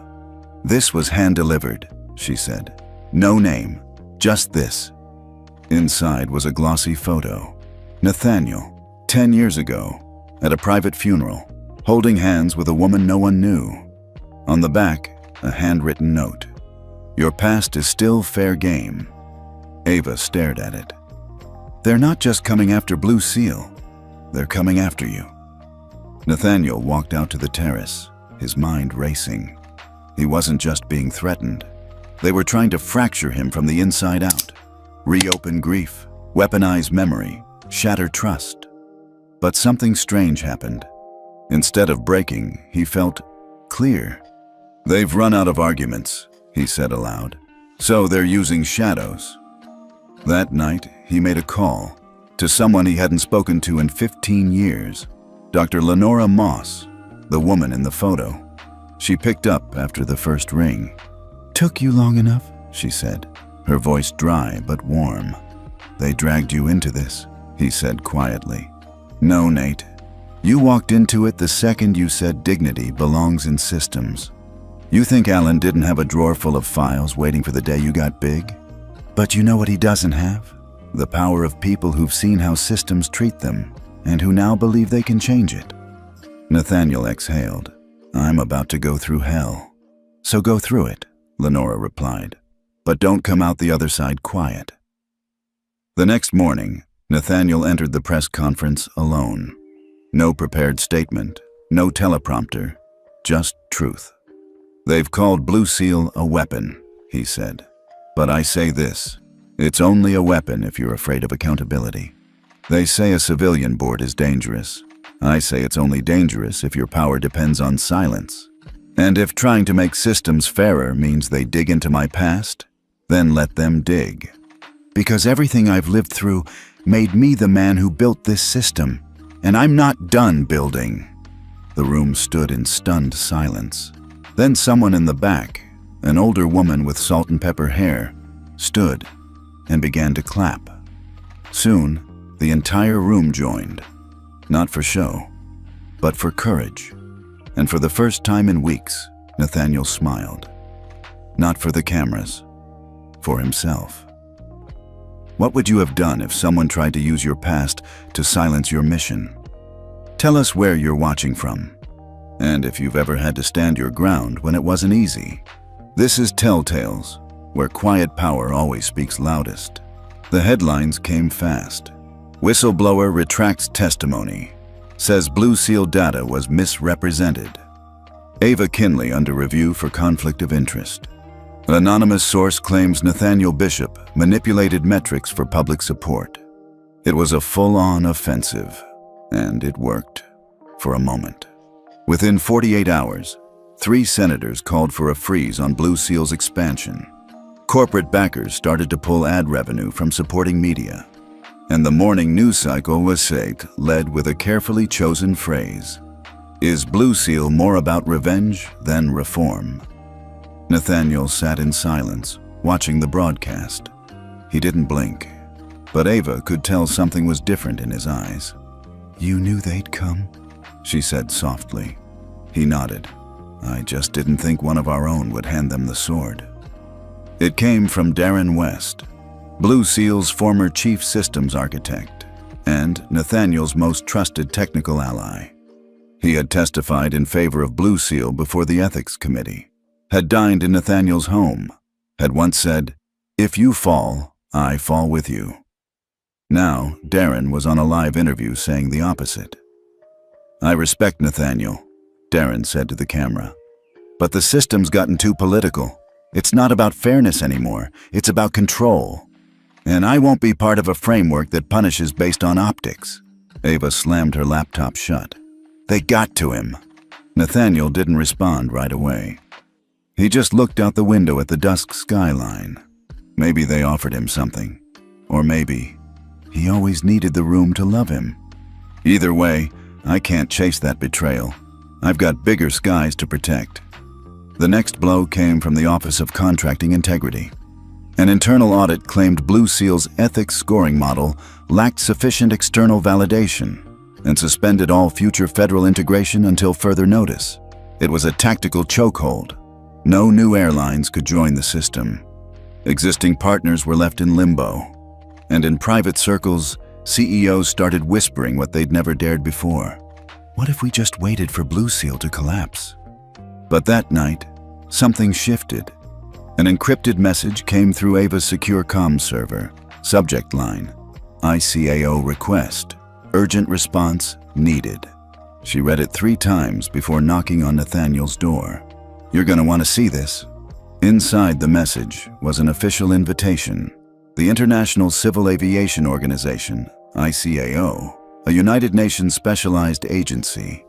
"This was hand-delivered," she said. "No name, just this." Inside was a glossy photo. Nathaniel, 10 years ago, at a private funeral, holding hands with a woman no one knew. On the back, a handwritten note. "Your past is still fair game." Ava stared at it. They're not just coming after Blue Seal. They're coming after you. Nathaniel walked out to the terrace, his mind racing. He wasn't just being threatened. They were trying to fracture him from the inside out, reopen grief, weaponize memory, shatter trust. But something strange happened. Instead of breaking, he felt clear. "They've run out of arguments," he said aloud. "So they're using shadows." That night, he made a call to someone he hadn't spoken to in 15 years, Dr. Lenora Moss, the woman in the photo. She picked up after the first ring. "Took you long enough," she said, her voice dry but warm. "They dragged you into this," he said quietly. "No, Nate. You walked into it the second you said dignity belongs in systems. You think Alan didn't have a drawer full of files waiting for the day you got big? But you know what he doesn't have? The power of people who've seen how systems treat them and who now believe they can change it." Nathaniel exhaled. "I'm about to go through hell." "So go through it," Lenora replied. "But don't come out the other side quiet." The next morning, Nathaniel entered the press conference alone. No prepared statement, no teleprompter, just truth. "They've called Blue Seal a weapon," he said. "But I say this, it's only a weapon if you're afraid of accountability. They say a civilian board is dangerous. I say it's only dangerous if your power depends on silence. And if trying to make systems fairer means they dig into my past, then let them dig. Because everything I've lived through made me the man who built this system, and I'm not done building." The room stood in stunned silence. Then someone in the back, an older woman with salt and pepper hair, stood and began to clap. Soon, the entire room joined, not for show, but for courage. And for the first time in weeks, Nathaniel smiled. Not for the cameras, for himself. What would you have done if someone tried to use your past to silence your mission? Tell us where you're watching from, and if you've ever had to stand your ground when it wasn't easy. This is Telltales, where quiet power always speaks loudest. The headlines came fast. Whistleblower retracts testimony. Says Blue Seal data was misrepresented. Ava Kinley under review for conflict of interest. Anonymous source claims Nathaniel Bishop manipulated metrics for public support. It was a full-on offensive, and it worked for a moment. Within 48 hours, 3 senators called for a freeze on Blue Seal's expansion. Corporate backers started to pull ad revenue from supporting media. And the morning news cycle was led with a carefully chosen phrase. Is Blue Seal more about revenge than reform? Nathaniel sat in silence, watching the broadcast. He didn't blink, but Ava could tell something was different in his eyes. "You knew they'd come?" she said softly. He nodded. "I just didn't think one of our own would hand them the sword." It came from Darren West, Blue Seal's former chief systems architect, and Nathaniel's most trusted technical ally. He had testified in favor of Blue Seal before the ethics committee, had dined in Nathaniel's home, had once said, "If you fall, I fall with you." Now, Darren was on a live interview saying the opposite. "I respect Nathaniel," Darren said to the camera, "but the system's gotten too political. It's not about fairness anymore, it's about control. And I won't be part of a framework that punishes based on optics." Ava slammed her laptop shut. "They got to him." Nathaniel didn't respond right away. He just looked out the window at the dusk skyline. Maybe they offered him something. Or maybe he always needed the room to love him. Either way, I can't chase that betrayal. I've got bigger skies to protect. The next blow came from the Office of Contracting Integrity. An internal audit claimed Blue Seal's ethics scoring model lacked sufficient external validation and suspended all future federal integration until further notice. It was a tactical chokehold. No new airlines could join the system. Existing partners were left in limbo. And in private circles, CEOs started whispering what they'd never dared before. What if we just waited for Blue Seal to collapse? But that night, something shifted. An encrypted message came through Ava's secure comms server. Subject line: ICAO request. Urgent response needed. She read it 3 times before knocking on Nathaniel's door. "You're going to want to see this." Inside the message was an official invitation. The International Civil Aviation Organization, ICAO, a United Nations specialized agency,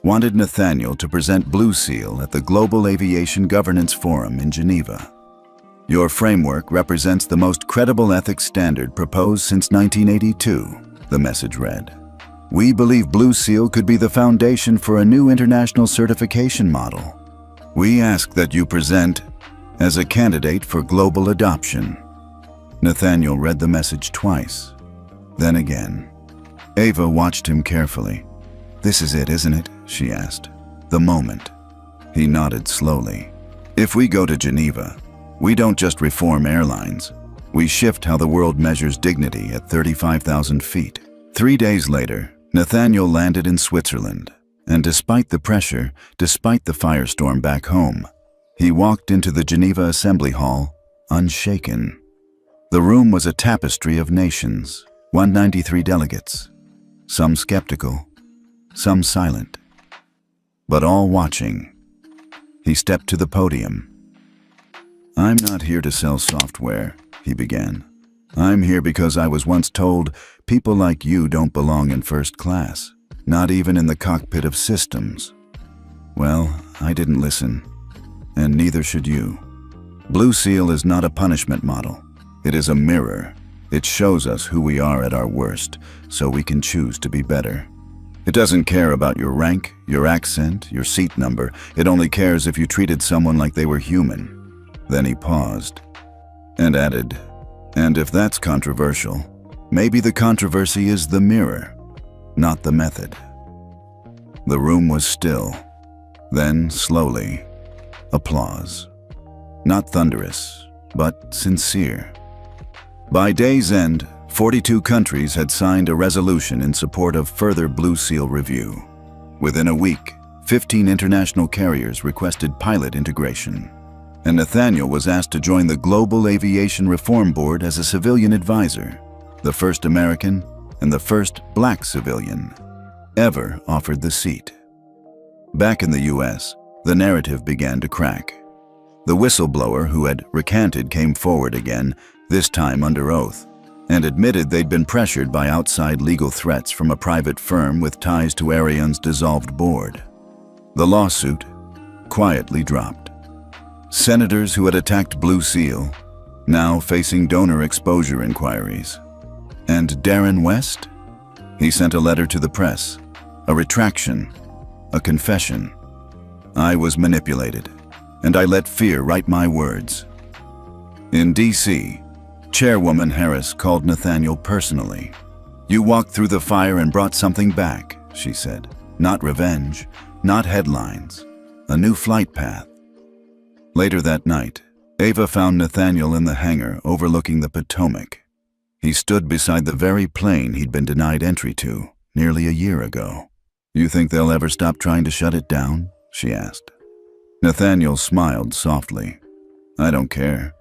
wanted Nathaniel to present Blue Seal at the Global Aviation Governance Forum in Geneva. "Your framework represents the most credible ethics standard proposed since 1982, the message read. "We believe Blue Seal could be the foundation for a new international certification model. We ask that you present as a candidate for global adoption." Nathaniel read the message twice, then again. Ava watched him carefully. "This is it, isn't it?" she asked. "The moment." He nodded slowly. "If we go to Geneva, we don't just reform airlines. We shift how the world measures dignity at 35,000 feet. 3 days later, Nathaniel landed in Switzerland, and despite the pressure, despite the firestorm back home, he walked into the Geneva Assembly Hall unshaken. The room was a tapestry of nations, 193 delegates, some skeptical, some silent, but all watching. He stepped to the podium. "I'm not here to sell software," he began. "I'm here because I was once told people like you don't belong in first class, not even in the cockpit of systems. Well, I didn't listen, and neither should you. Blue Seal is not a punishment model. It is a mirror. It shows us who we are at our worst, so we can choose to be better. It doesn't care about your rank, your accent, your seat number. It only cares if you treated someone like they were human." Then he paused and added, "And if that's controversial, maybe the controversy is the mirror, not the method." The room was still. Then, slowly, applause. Not thunderous, but sincere. By day's end, 42 countries had signed a resolution in support of further Blue Seal review. Within a week, 15 international carriers requested pilot integration, and Nathaniel was asked to join the Global Aviation Reform Board as a civilian advisor, the first American and the first black civilian ever offered the seat. Back in the US, the narrative began to crack. The whistleblower who had recanted came forward again, this time under oath, and admitted they'd been pressured by outside legal threats from a private firm with ties to Airlines' dissolved board. The lawsuit quietly dropped. Senators who had attacked Blue Seal, now facing donor exposure inquiries. And Darren West? He sent a letter to the press, a retraction, a confession. "I was manipulated, and I let fear write my words." In D.C., Chairwoman Harris called Nathaniel personally. "You walked through the fire and brought something back," she said. "Not revenge, not headlines, a new flight path." Later that night, Ava found Nathaniel in the hangar overlooking the Potomac. He stood beside the very plane he'd been denied entry to nearly a year ago. "You think they'll ever stop trying to shut it down?" she asked. Nathaniel smiled softly. "I don't care.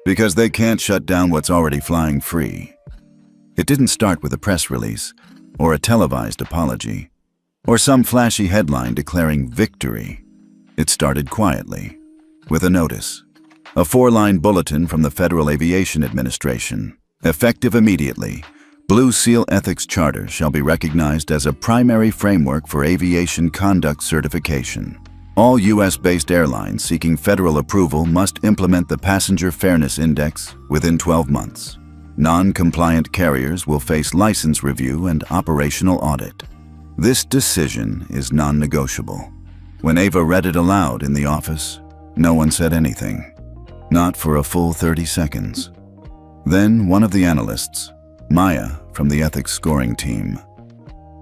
Because they can't shut down what's already flying free." It didn't start with a press release, or a televised apology, or some flashy headline declaring victory. It started quietly, with a notice. A 4-line bulletin from the Federal Aviation Administration. "Effective immediately, Blue Seal Ethics Charter shall be recognized as a primary framework for aviation conduct certification. All U.S.-based airlines seeking federal approval must implement the Passenger Fairness Index within 12 months. Non-compliant carriers will face license review and operational audit. This decision is non-negotiable." When Ava read it aloud in the office, no one said anything. Not for a full 30 seconds. Then one of the analysts, Maya from the ethics scoring team,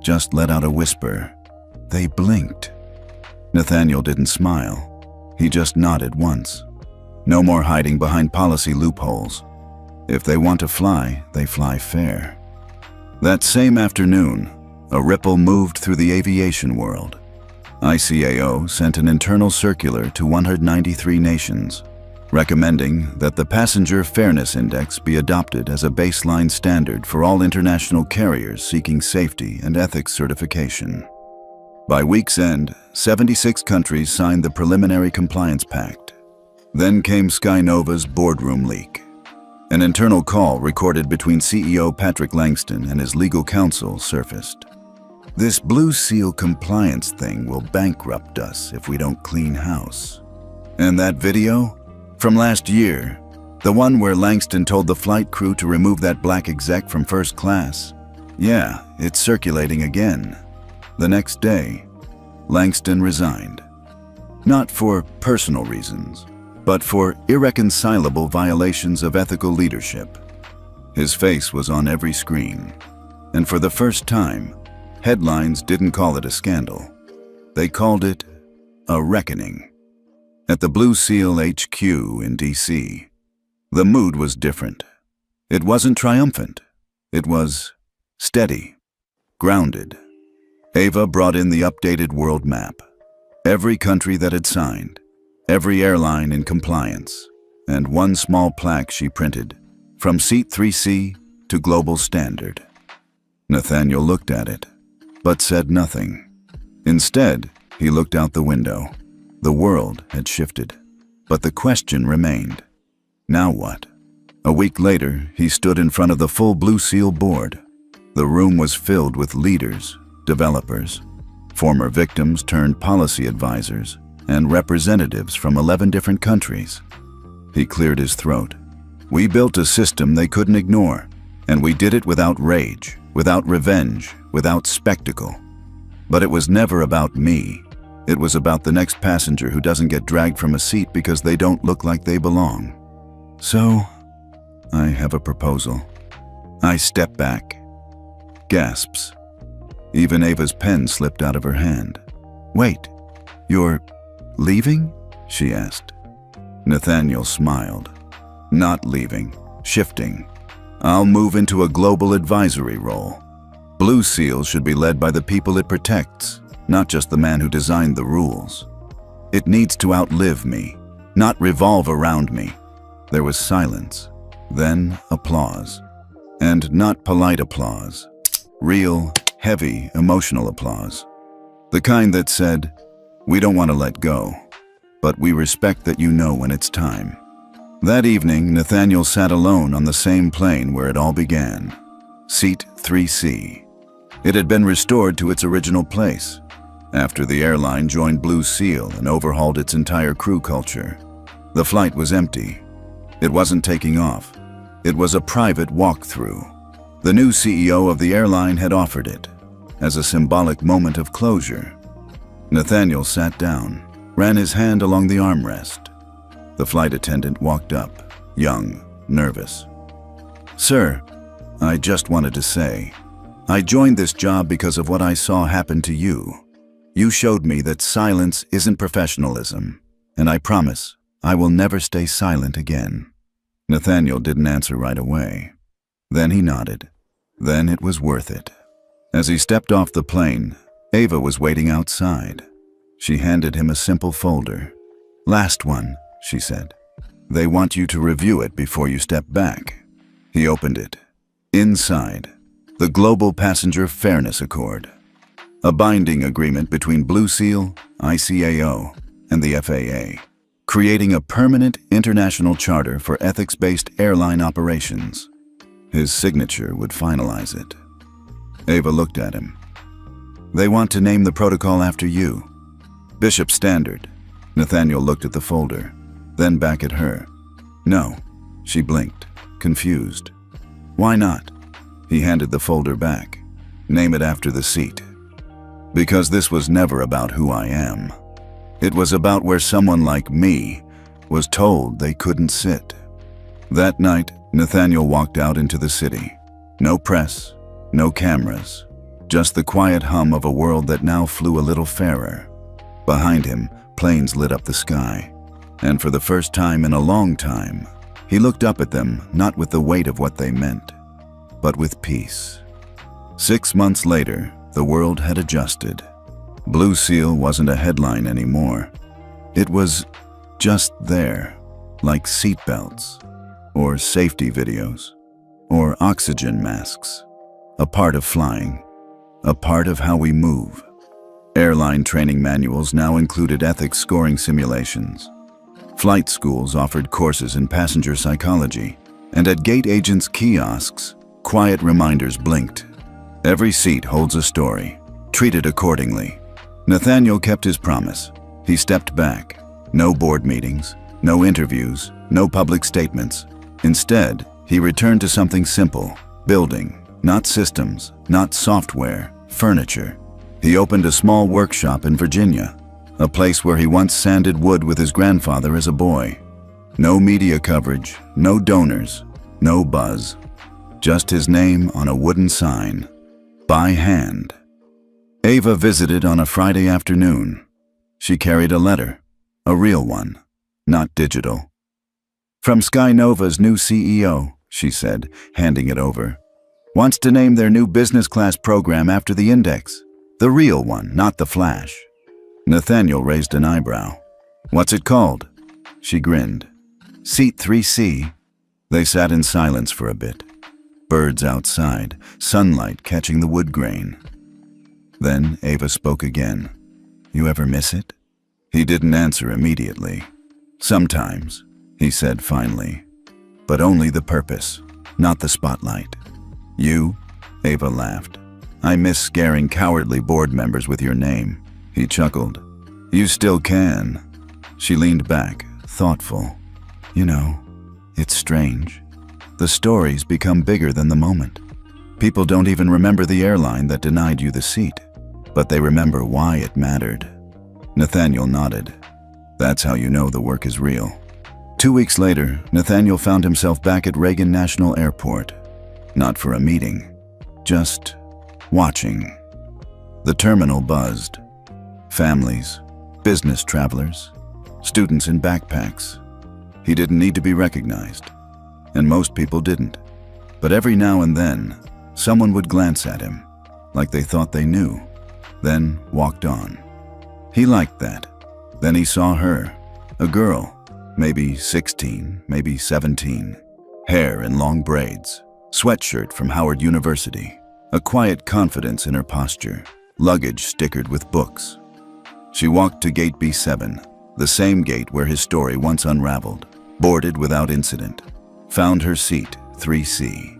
just let out a whisper. They blinked. Nathaniel didn't smile. He just nodded once. No more hiding behind policy loopholes. If they want to fly, they fly fair. That same afternoon, a ripple moved through the aviation world. ICAO sent an internal circular to 193 nations. recommending that the Passenger Fairness Index be adopted as a baseline standard for all international carriers seeking safety and ethics certification. By week's end, 76 countries signed the Preliminary Compliance Pact. Then came Skynova's boardroom leak. An internal call recorded between CEO Patrick Langston and his legal counsel surfaced. "This Blue Seal compliance thing will bankrupt us if we don't clean house." And that video? From last year, the one where Langston told the flight crew to remove that black exec from first class. Yeah, it's circulating again. The next day, Langston resigned. Not for personal reasons, but for irreconcilable violations of ethical leadership. His face was on every screen, and for the first time, headlines didn't call it a scandal. They called it a reckoning. At the Blue Seal HQ in DC, the mood was different. It wasn't triumphant. It was steady, grounded. Ava brought in the updated world map. Every country that had signed, every airline in compliance, and one small plaque she printed, from Seat 3C to Global Standard. Nathaniel looked at it, but said nothing. Instead, he looked out the window. The world had shifted, but the question remained. Now what? A week later, he stood in front of the full Blue Seal board. The room was filled with leaders, developers, former victims turned policy advisors, and representatives from 11 different countries. He cleared his throat. "We built a system they couldn't ignore, and we did it without rage, without revenge, without spectacle. But it was never about me. It was about the next passenger who doesn't get dragged from a seat because they don't look like they belong. So, I have a proposal." I step back. Gasps. Even Ava's pen slipped out of her hand. "Wait, you're leaving?" she asked. Nathaniel smiled. "Not leaving, shifting. I'll move into a global advisory role. Blue Seal should be led by the people it protects, not just the man who designed the rules. It needs to outlive me, not revolve around me." There was silence, then applause. And not polite applause. Real, heavy, emotional applause. The kind that said, "We don't want to let go, but we respect that you know when it's time." That evening, Nathaniel sat alone on the same plane where it all began. Seat 3C. It had been restored to its original place, after the airline joined Blue Seal and overhauled its entire crew culture. The flight was empty. It wasn't taking off. It was a private walkthrough. The new CEO of the airline had offered it, as a symbolic moment of closure. Nathaniel sat down, ran his hand along the armrest. The flight attendant walked up, young, nervous. "Sir, I just wanted to say, I joined this job because of what I saw happen to you. You showed me that silence isn't professionalism, and I promise I will never stay silent again." Nathaniel didn't answer right away. Then he nodded. Then it was worth it. As he stepped off the plane, Ava was waiting outside. She handed him a simple folder. "Last one," she said. "They want you to review it before you step back." He opened it. Inside, the Global Passenger Fairness Accord. A binding agreement between Blue Seal, ICAO, and the FAA, creating a permanent international charter for ethics-based airline operations. His signature would finalize it. Ava looked at him. "They want to name the protocol after you. Bishop Standard." Nathaniel looked at the folder, then back at her. "No." She blinked, confused. "Why not?" He handed the folder back. "Name it after the seat." Because this was never about who I am. It was about where someone like me was told they couldn't sit. That night, Nathaniel walked out into the city. No press, no cameras, just the quiet hum of a world that now flew a little fairer. Behind him, planes lit up the sky. And for the first time in a long time, he looked up at them not with the weight of what they meant, but with peace. 6 months later, the world had adjusted. Blue Seal wasn't a headline anymore. It was just there, like seat belts, or safety videos, or oxygen masks. A part of flying, a part of how we move. Airline training manuals now included ethics scoring simulations. Flight schools offered courses in passenger psychology, and at gate agents' kiosks, quiet reminders blinked. Every seat holds a story. Treat it accordingly. Nathaniel kept his promise. He stepped back. No board meetings, no interviews, no public statements. Instead, he returned to something simple: building, not systems, not software, furniture. He opened a small workshop in Virginia, a place where he once sanded wood with his grandfather as a boy. No media coverage, no donors, no buzz. Just his name on a wooden sign, by hand. Ava visited on a Friday afternoon. She carried a letter, a real one, not digital. "From Sky Nova's new CEO," she said, handing it over. "Wants to name their new business class program after the index. The real one, not the flash." Nathaniel raised an eyebrow. "What's it called?" She grinned. "Seat 3C. They sat in silence for a bit. Birds outside, sunlight catching the wood grain. Then Ava spoke again. "You ever miss it?" He didn't answer immediately. "Sometimes," he said finally. "But only the purpose, not the spotlight." "You?" Ava laughed. "I miss scaring cowardly board members with your name." He chuckled. "You still can." She leaned back, thoughtful. "You know, it's strange. The stories become bigger than the moment. People don't even remember the airline that denied you the seat, but they remember why it mattered." Nathaniel nodded. "That's how you know the work is real." 2 weeks later, Nathaniel found himself back at Reagan National Airport. Not for a meeting, just watching. The terminal buzzed. Families, business travelers, students in backpacks. He didn't need to be recognized, and most people didn't. But every now and then, someone would glance at him, like they thought they knew, then walked on. He liked that. Then he saw her, a girl, maybe 16, maybe 17, hair in long braids, sweatshirt from Howard University, a quiet confidence in her posture, luggage stickered with books. She walked to gate B7, the same gate where his story once unraveled, boarded without incident, found her seat, 3C.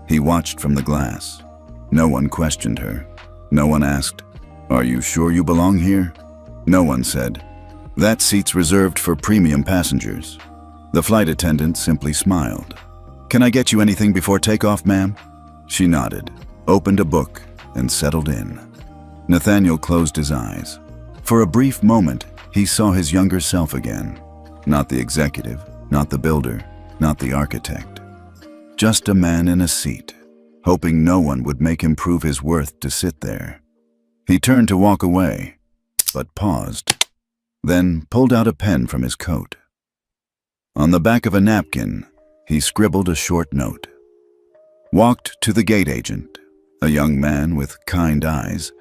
He watched from the glass. No one questioned her. No one asked, "Are you sure you belong here?" No one said, "That seat's reserved for premium passengers." The flight attendant simply smiled. "Can I get you anything before takeoff, ma'am?" She nodded, opened a book, and settled in. Nathaniel closed his eyes. For a brief moment, he saw his younger self again. Not the executive, not the builder, not the architect. Just a man in a seat, hoping no one would make him prove his worth to sit there. He turned to walk away, but paused, then pulled out a pen from his coat. On the back of a napkin, he scribbled a short note. Walked to the gate agent, a young man with kind eyes,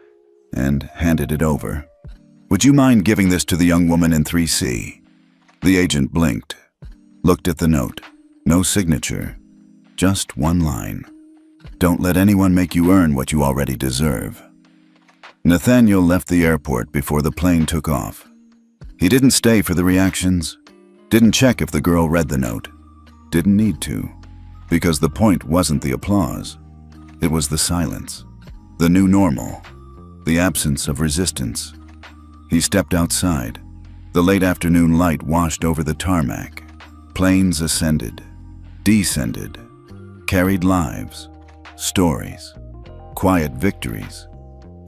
and handed it over. "Would you mind giving this to the young woman in 3C?" The agent blinked, looked at the note. No signature, just one line. "Don't let anyone make you earn what you already deserve." Nathaniel left the airport before the plane took off. He didn't stay for the reactions, didn't check if the girl read the note. Didn't need to, because the point wasn't the applause. It was the silence, the new normal, the absence of resistance. He stepped outside. The late afternoon light washed over the tarmac. Planes ascended, descended, carried lives, stories, quiet victories.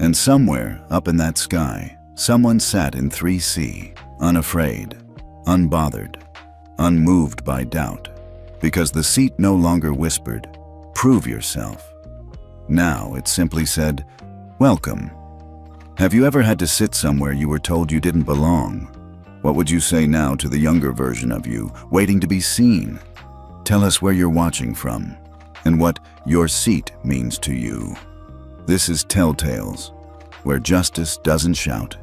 And somewhere up in that sky, someone sat in 3C, unafraid, unbothered, unmoved by doubt, because the seat no longer whispered, "Prove yourself." Now it simply said, "Welcome." Have you ever had to sit somewhere you were told you didn't belong? What would you say now to the younger version of you, waiting to be seen? Tell us where you're watching from, and what your seat means to you. This is Telltales, where justice doesn't shout.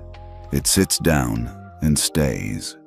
It sits down and stays.